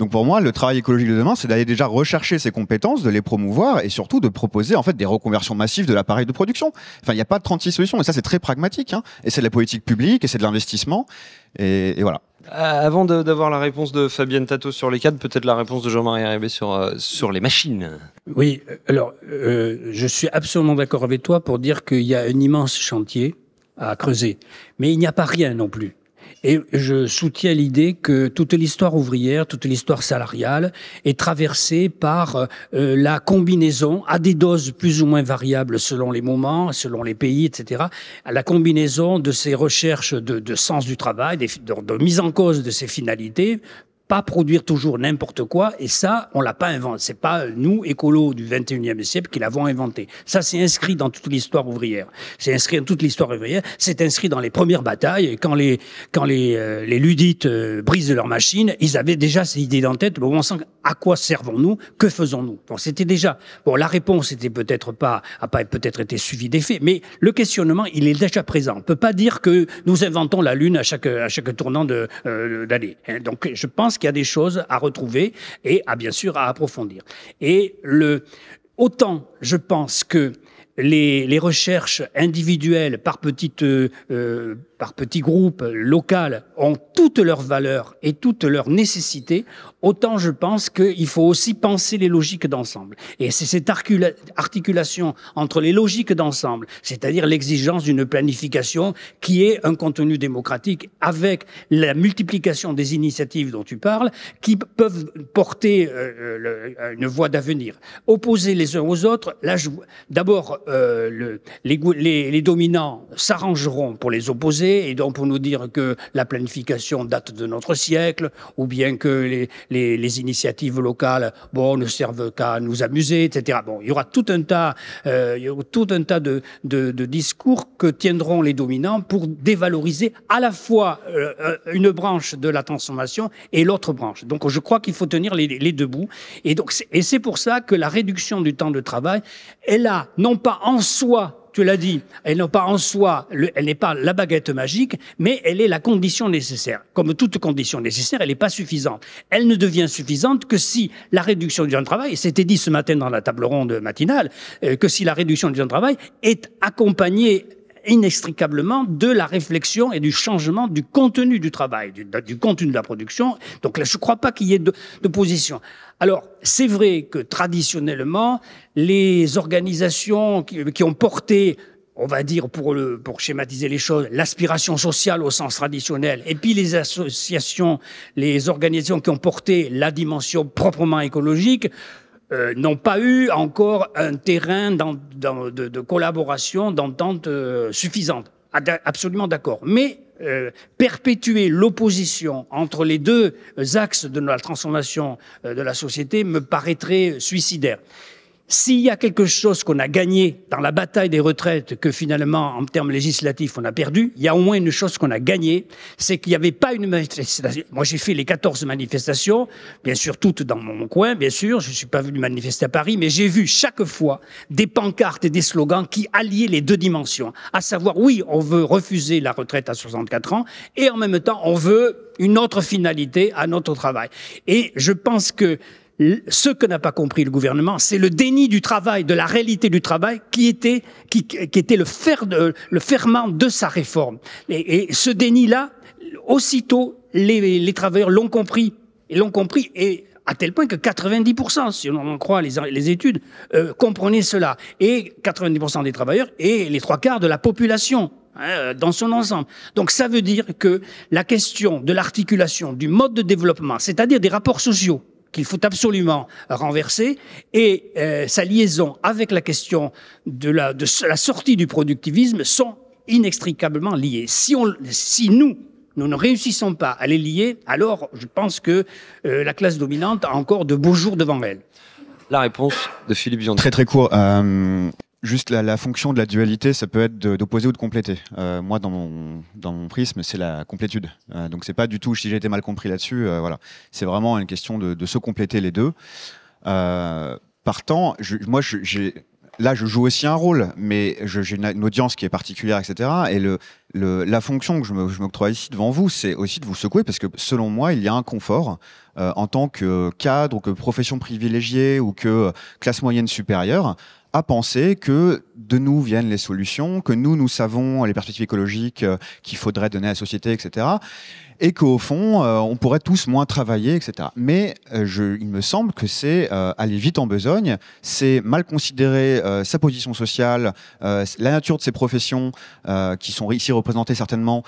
Speaker 4: Donc pour moi, le travail écologique de demain, c'est d'aller déjà rechercher ces compétences, de les promouvoir et surtout de proposer en fait des reconversions massives de l'appareil de production. Enfin, il n'y a pas de 36 solutions et ça c'est très pragmatique. Hein. Et c'est de la politique publique et c'est de l'investissement et voilà.
Speaker 1: Avant d'avoir la réponse de Fabienne Tato sur les cadres, peut-être la réponse de Jean-Marie Rébé sur les machines.
Speaker 5: Oui, alors je suis absolument d'accord avec toi pour dire qu'il y a un immense chantier à creuser, mais il n'y a pas rien non plus. Et je soutiens l'idée que toute l'histoire ouvrière, toute l'histoire salariale est traversée par la combinaison, à des doses plus ou moins variables selon les moments, selon les pays, etc., à la combinaison de ces recherches de sens du travail, de mise en cause de ces finalités, pas produire toujours n'importe quoi, et ça, on l'a pas inventé. C'est pas nous, écolos du 21e siècle, qui l'avons inventé. Ça, c'est inscrit dans toute l'histoire ouvrière. C'est inscrit dans toute l'histoire ouvrière. C'est inscrit dans les premières batailles. Et quand les Luddites brisent leurs machines, ils avaient déjà ces idées en tête. Bon, on sent à quoi servons-nous, que faisons-nous. Donc, c'était déjà, bon, la réponse était peut-être pas, a pas peut-être été suivie des faits, mais le questionnement, il est déjà présent. On peut pas dire que nous inventons la Lune à chaque tournant d'année. Donc, je pense qu'il y a des choses à retrouver et bien sûr à approfondir. Et autant je pense que les recherches individuelles par petits groupes locaux ont toutes leurs valeurs et toutes leurs nécessités, autant je pense qu'il faut aussi penser les logiques d'ensemble. Et c'est cette articulation entre les logiques d'ensemble, c'est-à-dire l'exigence d'une planification qui est un contenu démocratique avec la multiplication des initiatives dont tu parles, qui peuvent porter une voie d'avenir. Opposer les uns aux autres, là, d'abord, les dominants s'arrangeront pour les opposer et donc pour nous dire que la planification date de notre siècle ou bien que les initiatives locales ne servent qu'à nous amuser, etc. Bon, il y aura tout un tas de discours que tiendront les dominants pour dévaloriser à la fois une branche de la transformation et l'autre branche. Donc je crois qu'il faut tenir les deux bouts. Et c'est pour ça que la réduction du temps de travail, elle a non pas en soi, tu l'as dit, elle n'est pas en soi, elle n'est pas la baguette magique, mais elle est la condition nécessaire. Comme toute condition nécessaire, elle n'est pas suffisante. Elle ne devient suffisante que si la réduction du temps de travail, et c'était dit ce matin dans la table ronde matinale, que si la réduction du temps de travail est accompagnée inextricablement de la réflexion et du changement du contenu du travail, du contenu de la production. Donc là, je ne crois pas qu'il y ait de position. Alors, c'est vrai que traditionnellement, les organisations qui ont porté, on va dire, pour schématiser les choses, l'aspiration sociale au sens traditionnel, et puis les associations, les organisations qui ont porté la dimension proprement écologique, n'ont pas eu encore un terrain de collaboration, d'entente suffisante. Absolument d'accord. Mais perpétuer l'opposition entre les deux axes de la transformation de la société me paraîtrait suicidaire. S'il y a quelque chose qu'on a gagné dans la bataille des retraites que finalement, en termes législatifs, on a perdu, il y a au moins une chose qu'on a gagnée, c'est qu'il n'y avait pas une manifestation. Moi, j'ai fait les 14 manifestations, bien sûr, toutes dans mon coin, bien sûr. Je ne suis pas venu manifester à Paris, mais j'ai vu chaque fois des pancartes et des slogans qui alliaient les deux dimensions. À savoir, oui, on veut refuser la retraite à 64 ans et en même temps, on veut une autre finalité à notre travail. Et je pense que ce que n'a pas compris le gouvernement, c'est le déni du travail, de la réalité du travail, qui était le ferment de sa réforme. Et ce déni-là, aussitôt, les travailleurs l'ont compris, et à tel point que 90%, si on en croit les études, comprenaient cela. Et 90% des travailleurs et les 3/4 de la population, dans son ensemble. Donc ça veut dire que la question de l'articulation du mode de développement, c'est-à-dire des rapports sociaux, qu'il faut absolument renverser, et sa liaison avec la question de la sortie du productivisme sont inextricablement liées. Si nous ne réussissons pas à les lier, alors je pense que la classe dominante a encore de beaux jours devant elle.
Speaker 1: La réponse de Philippe Viandet.
Speaker 4: Très très court. Juste la fonction de la dualité, ça peut être d'opposer ou de compléter. Moi, dans mon prisme, c'est la complétude. Donc, c'est pas du tout, si j'ai été mal compris là-dessus, voilà. C'est vraiment une question de se compléter les deux. Partant, là, je joue aussi un rôle, mais j'ai une audience qui est particulière, etc. Et la fonction que je m'octroie ici devant vous, c'est aussi de vous secouer, parce que selon moi, il y a un confort en tant que cadre ou que profession privilégiée ou que classe moyenne supérieure à penser que de nous viennent les solutions, que nous savons les perspectives écologiques qu'il faudrait donner à la société, etc. Et qu'au fond, on pourrait tous moins travailler, etc. Mais il me semble que c'est aller vite en besogne, c'est mal considérer sa position sociale, la nature de ses professions, qui sont ici représentées certainement,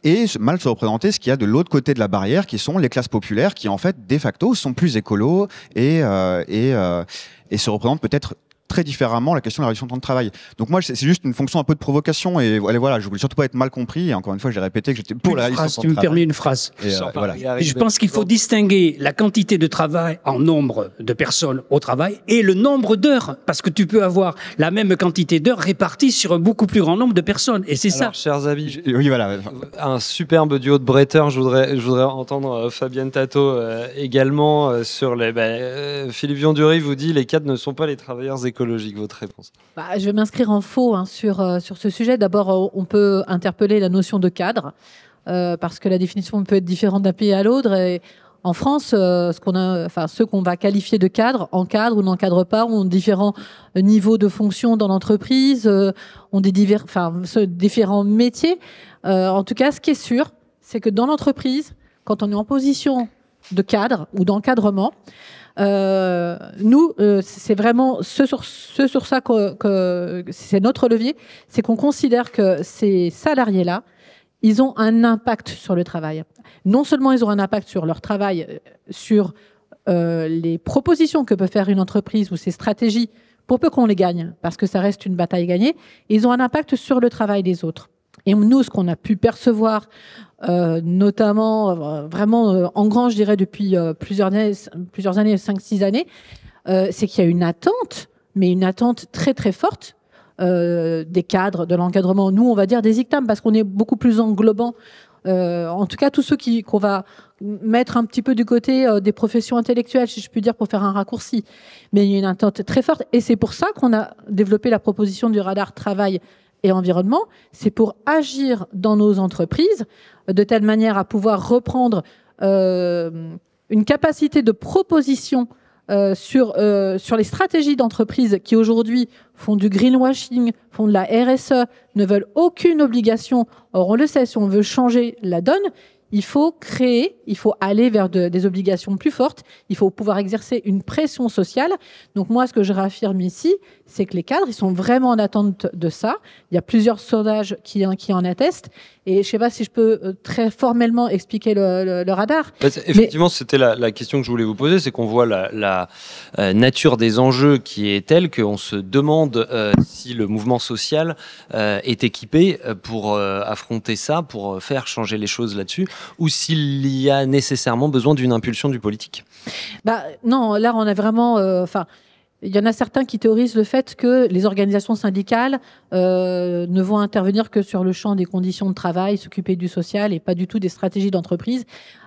Speaker 4: et mal se représenter ce qu'il y a de l'autre côté de la barrière, qui sont les classes populaires, qui en fait, de facto, sont plus écolos et se représentent peut-être très différemment la question de la réduction du temps de travail. Donc moi, c'est juste une fonction un peu de provocation, et voilà, je voulais surtout pas être mal compris, et encore une fois, j'ai répété que j'étais pour la réduction du temps de travail.
Speaker 5: Tu me permets une phrase.
Speaker 4: Voilà.
Speaker 5: Et je pense qu'il faut distinguer la quantité de travail en nombre de personnes au travail et le nombre d'heures, parce que tu peux avoir la même quantité d'heures réparties sur un beaucoup plus grand nombre de personnes, et c'est ça.
Speaker 1: Chers amis,
Speaker 4: Oui, voilà.
Speaker 1: un superbe duo de bretteurs. Je voudrais entendre Fabienne Tato également sur les. Philippe Viandury vous dit les cadres ne sont pas les travailleurs écologique. Votre réponse?
Speaker 2: Je vais m'inscrire en faux sur ce sujet. D'abord, on peut interpeller la notion de cadre, parce que la définition peut être différente d'un pays à l'autre. Et en France, ceux qu'on va qualifier de cadre, encadrent ou n'encadrent pas, ont différents niveaux de fonction dans l'entreprise, ont différents métiers. En tout cas, ce qui est sûr, c'est que dans l'entreprise, quand on est en position de cadre ou d'encadrement, nous, c'est vraiment ce sur ça que c'est notre levier, c'est qu'on considère que ces salariés-là, ils ont un impact sur le travail. Non seulement ils ont un impact sur leur travail, sur les propositions que peut faire une entreprise ou ses stratégies, pour peu qu'on les gagne, parce que ça reste une bataille gagnée, ils ont un impact sur le travail des autres. Et nous, ce qu'on a pu percevoir, notamment vraiment en grand, je dirais, depuis plusieurs années, 5-6 années, c'est qu'il y a une attente, mais une attente très très forte des cadres, de l'encadrement. Nous, on va dire des ICTAM, parce qu'on est beaucoup plus englobant. En tout cas, tous ceux qu'on va mettre un petit peu du côté des professions intellectuelles, si je puis dire, pour faire un raccourci. Mais il y a une attente très forte. Et c'est pour ça qu'on a développé la proposition du radar travail et environnement, c'est pour agir dans nos entreprises de telle manière à pouvoir reprendre une capacité de proposition sur les stratégies d'entreprise qui aujourd'hui font du greenwashing, font de la RSE, ne veulent aucune obligation. Or, on le sait, si on veut changer la donne, il faut créer, il faut aller vers des obligations plus fortes, il faut pouvoir exercer une pression sociale. Donc moi, ce que je réaffirme ici, c'est que les cadres, ils sont vraiment en attente de ça. Il y a plusieurs sondages qui en attestent. Et je ne sais pas si je peux très formellement expliquer le radar.
Speaker 1: Effectivement, c'était la question que je voulais vous poser, c'est qu'on voit la nature des enjeux qui est telle qu'on se demande si le mouvement social est équipé pour affronter ça, pour faire changer les choses là-dessus, ou s'il y a nécessairement besoin d'une impulsion du politique.
Speaker 2: Non, là on a vraiment... il y en a certains qui théorisent le fait que les organisations syndicales ne vont intervenir que sur le champ des conditions de travail, s'occuper du social et pas du tout des stratégies d'entreprise.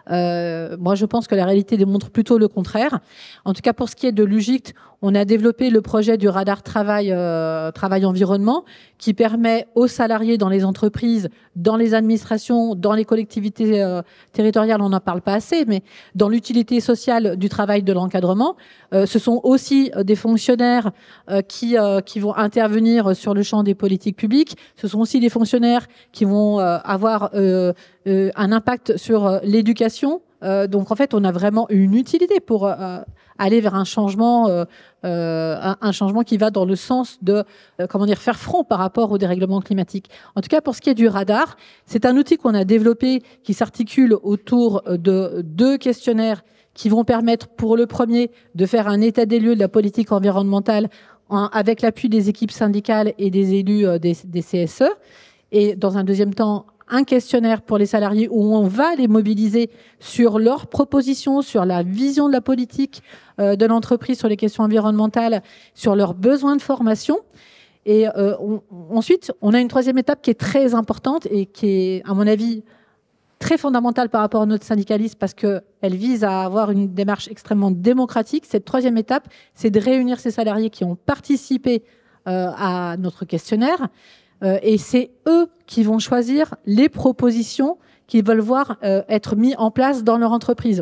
Speaker 2: Moi, je pense que la réalité démontre plutôt le contraire. En tout cas, pour ce qui est de l'UGICT, on a développé le projet du radar travail-environnement qui permet aux salariés dans les entreprises, dans les administrations, dans les collectivités territoriales, on n'en parle pas assez, mais dans l'utilité sociale du travail de l'encadrement. Ce sont aussi des fonctionnaires qui vont intervenir sur le champ des politiques publiques. Ce sont aussi des fonctionnaires qui vont avoir un impact sur l'éducation. Donc en fait, on a vraiment une utilité pour aller vers un changement qui va dans le sens de faire front par rapport au dérèglement climatique. En tout cas, pour ce qui est du radar, c'est un outil qu'on a développé qui s'articule autour de 2 questionnaires qui vont permettre, pour le premier, de faire un état des lieux de la politique environnementale avec l'appui des équipes syndicales et des élus des CSE. Et dans un deuxième temps, un questionnaire pour les salariés où on va les mobiliser sur leurs propositions, sur la vision de la politique de l'entreprise, sur les questions environnementales, sur leurs besoins de formation. Et ensuite, on a une 3e étape qui est très importante et qui est, à mon avis, très fondamentale par rapport à notre syndicalisme parce qu'elle vise à avoir une démarche extrêmement démocratique. Cette 3e étape, c'est de réunir ces salariés qui ont participé à notre questionnaire. Et c'est eux qui vont choisir les propositions qu'ils veulent voir être mises en place dans leur entreprise.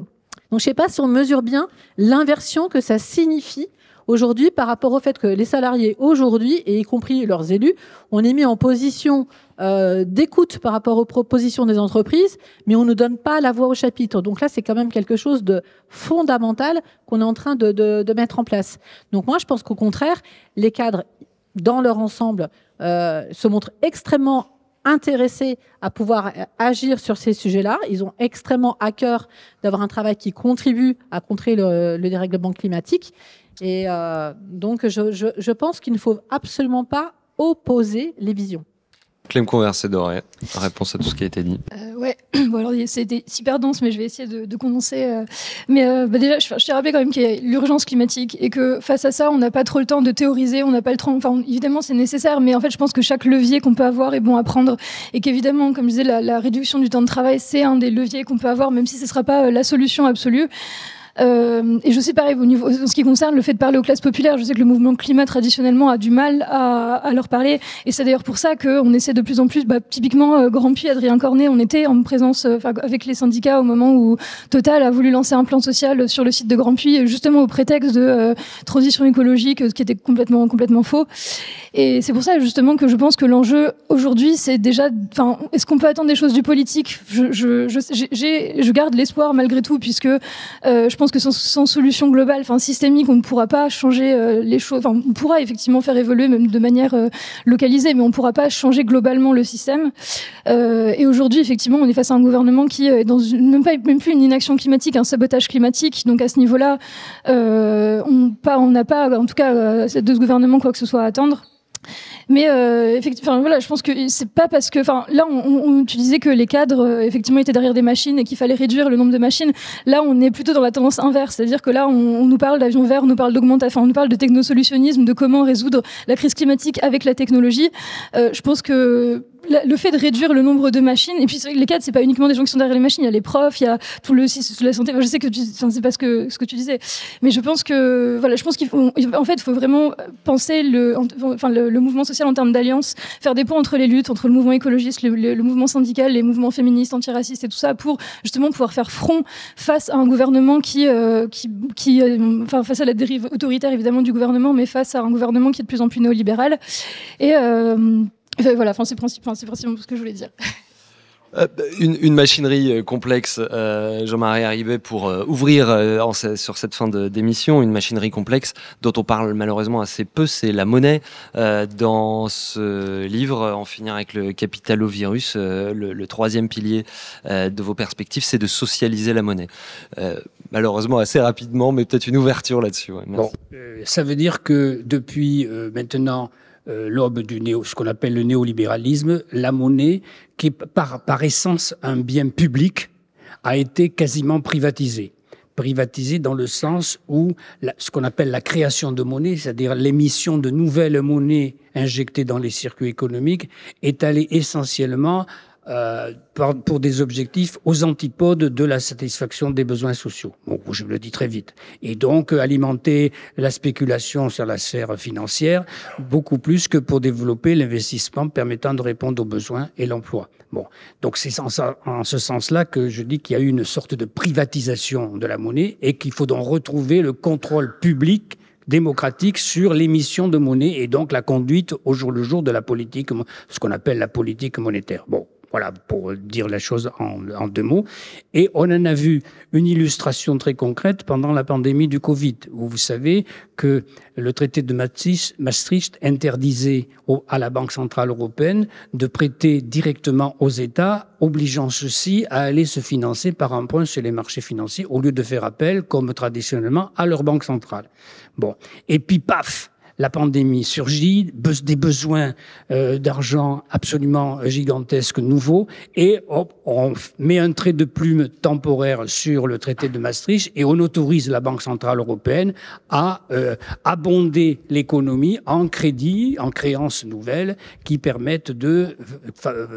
Speaker 2: Donc, je ne sais pas si on mesure bien l'inversion que ça signifie aujourd'hui par rapport au fait que les salariés aujourd'hui, et y compris leurs élus, on est mis en position d'écoute par rapport aux propositions des entreprises, mais on ne donne pas la voix au chapitre. Donc là, c'est quand même quelque chose de fondamental qu'on est en train de mettre en place. Donc moi, je pense qu'au contraire, les cadres, dans leur ensemble, se montrent extrêmement intéressés à pouvoir agir sur ces sujets-là. Ils ont extrêmement à cœur d'avoir un travail qui contribue à contrer le dérèglement climatique. Et donc, je pense qu'il ne faut absolument pas opposer les visions.
Speaker 1: Clem Conversé Doré, réponse à tout ce qui a été dit.
Speaker 3: Ouais, bon, alors c'était super dense, mais je vais essayer de condenser. Déjà, je tiens à rappeler quand même qu'il y a l'urgence climatique et que face à ça, on n'a pas trop le temps de théoriser, on n'a pas le temps. Enfin, évidemment, c'est nécessaire, mais en fait, je pense que chaque levier qu'on peut avoir est bon à prendre et qu'évidemment, comme je disais, la réduction du temps de travail, c'est un des leviers qu'on peut avoir, même si ce ne sera pas la solution absolue. Et je sais pareil, en ce qui concerne le fait de parler aux classes populaires, je sais que le mouvement climat traditionnellement a du mal à leur parler, et c'est d'ailleurs pour ça qu'on essaie de plus en plus, typiquement Grand Puy, Adrien Cornet, on était en présence avec les syndicats au moment où Total a voulu lancer un plan social sur le site de Grand Puy, justement au prétexte de transition écologique, ce qui était complètement faux. Et c'est pour ça justement que je pense que l'enjeu aujourd'hui, c'est déjà, est-ce qu'on peut attendre des choses du politique ? Je garde l'espoir malgré tout, puisque je pense que sans solution globale, systémique, on ne pourra pas changer les choses. On pourra effectivement faire évoluer même de manière localisée, mais on ne pourra pas changer globalement le système. Et aujourd'hui, effectivement, on est face à un gouvernement qui est dans même plus une inaction climatique, un sabotage climatique. Donc à ce niveau-là, on n'a pas, en tout cas, de ce gouvernement quoi que ce soit à attendre. Mais effectivement, voilà, je pense que c'est pas parce que, là, tu disais que les cadres effectivement étaient derrière des machines et qu'il fallait réduire le nombre de machines. Là, on est plutôt dans la tendance inverse, c'est-à-dire que là, on nous parle d'avion vert, on nous parle d'augmentation, on nous parle de technosolutionnisme, de comment résoudre la crise climatique avec la technologie. Je pense que le fait de réduire le nombre de machines, et puis les cadres, c'est pas uniquement des gens qui sont derrière les machines, il y a les profs, il y a tout le système de la santé. Enfin, je sais que c'est pas ce que tu disais, mais je pense que qu'il faut, en fait, il faut vraiment penser le mouvement social en termes d'alliance, faire des ponts entre les luttes, entre le mouvement écologiste, le mouvement syndical, les mouvements féministes, antiracistes et tout ça, pour justement pouvoir faire front face à un gouvernement face à la dérive autoritaire évidemment du gouvernement, mais face à un gouvernement qui est de plus en plus néolibéral. Et voilà, c'est principalement ce que je voulais dire.
Speaker 1: Une machinerie complexe, Jean-Marie Arribet, pour ouvrir sur cette fin d'émission, une machinerie complexe dont on parle malheureusement assez peu, c'est la monnaie. Dans ce livre, En finir avec le capitalovirus, le troisième pilier de vos perspectives, c'est de socialiser la monnaie. Malheureusement assez rapidement, mais peut-être une ouverture là-dessus. Ouais,
Speaker 5: bon, ça veut dire que depuis maintenant l'aube ce qu'on appelle le néolibéralisme, la monnaie, qui est par essence un bien public, a été quasiment privatisée. Privatisée dans le sens où ce qu'on appelle la création de monnaie, c'est-à-dire l'émission de nouvelles monnaies injectées dans les circuits économiques, est allée essentiellement pour des objectifs aux antipodes de la satisfaction des besoins sociaux. Bon, je le dis très vite. Et donc, alimenter la spéculation sur la sphère financière, beaucoup plus que pour développer l'investissement permettant de répondre aux besoins et l'emploi. Bon. Donc, c'est en ce sens-là que je dis qu'il y a eu une sorte de privatisation de la monnaie et qu'il faut donc retrouver le contrôle public démocratique sur l'émission de monnaie et donc la conduite au jour le jour de la politique, ce qu'on appelle la politique monétaire. Bon. Voilà, pour dire la chose en deux mots. Et on en a vu une illustration très concrète pendant la pandémie du Covid, où vous savez que le traité de Maastricht interdisait à la Banque centrale européenne de prêter directement aux États, obligeant ceux-ci à aller se financer par emprunt sur les marchés financiers, au lieu de faire appel, comme traditionnellement, à leur banque centrale. Bon. Et puis, paf! La pandémie surgit, des besoins d'argent absolument gigantesques nouveaux, et hop, on met un trait de plume temporaire sur le traité de Maastricht et on autorise la Banque centrale européenne à abonder l'économie en crédits, en créances nouvelles qui permettent de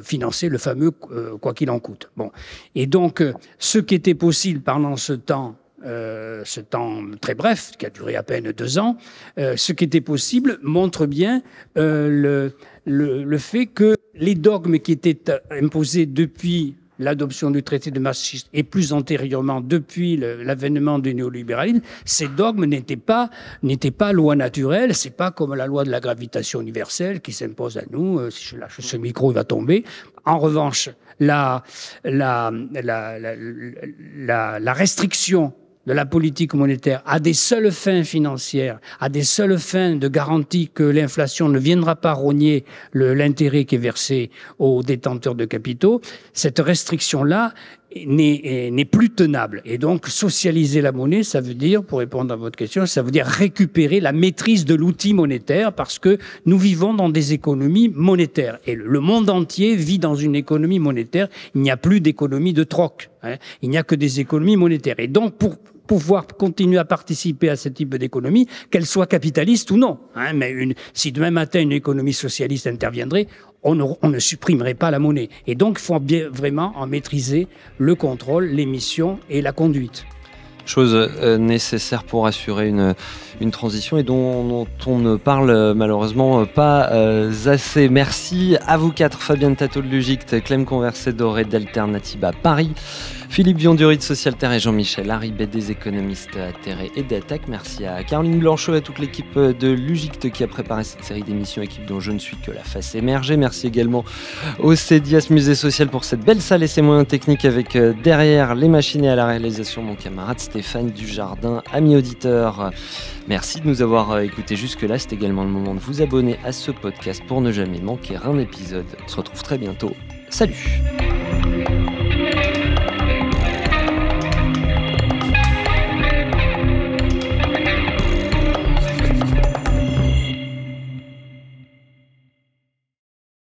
Speaker 5: financer le fameux quoi qu'il en coûte. Bon, et donc ce qui était possible pendant ce temps ce temps très bref, qui a duré à peine 2 ans, ce qui était possible montre bien le fait que les dogmes qui étaient imposés depuis l'adoption du traité de Maastricht et plus antérieurement depuis l'avènement du néolibéralisme, ces dogmes n'étaient pas loi naturelle. C'est pas comme la loi de la gravitation universelle qui s'impose à nous. Si je lâche ce micro, il va tomber. En revanche, la restriction de la politique monétaire à des seules fins financières, à des seules fins de garantie que l'inflation ne viendra pas rogner l'intérêt qui est versé aux détenteurs de capitaux, cette restriction-là n'est plus tenable. Et donc, socialiser la monnaie, ça veut dire, pour répondre à votre question, ça veut dire récupérer la maîtrise de l'outil monétaire parce que nous vivons dans des économies monétaires. Et le monde entier vit dans une économie monétaire. Il n'y a plus d'économie de troc. Il n'y a que des économies monétaires. Et donc, pour pouvoir continuer à participer à ce type d'économie, qu'elle soit capitaliste ou non. Mais si demain matin une économie socialiste interviendrait, on ne supprimerait pas la monnaie. Et donc, il faut bien vraiment en maîtriser le contrôle, l'émission et la conduite.
Speaker 1: Chose nécessaire pour assurer une transition et dont on ne parle malheureusement pas assez. Merci à vous quatre, Fabienne Tato de Lugict, Clem Converset-Doré d'Alternativa Paris, Philippe Vionduri de Socialterre et Jean-Michel Haribet des économistes atterrés et d'Attaque. Merci à Caroline Blanchot et à toute l'équipe de Lugict qui a préparé cette série d'émissions, équipe dont je ne suis que la face émergée. Merci également au CEDIAS Musée Social pour cette belle salle et ses moyens techniques avec derrière les machines et à la réalisation mon camarade Stéphane Dujardin. Amis auditeurs, merci de nous avoir écoutés jusque-là. C'est également le moment de vous abonner à ce podcast pour ne jamais manquer un épisode. On se retrouve très bientôt. Salut!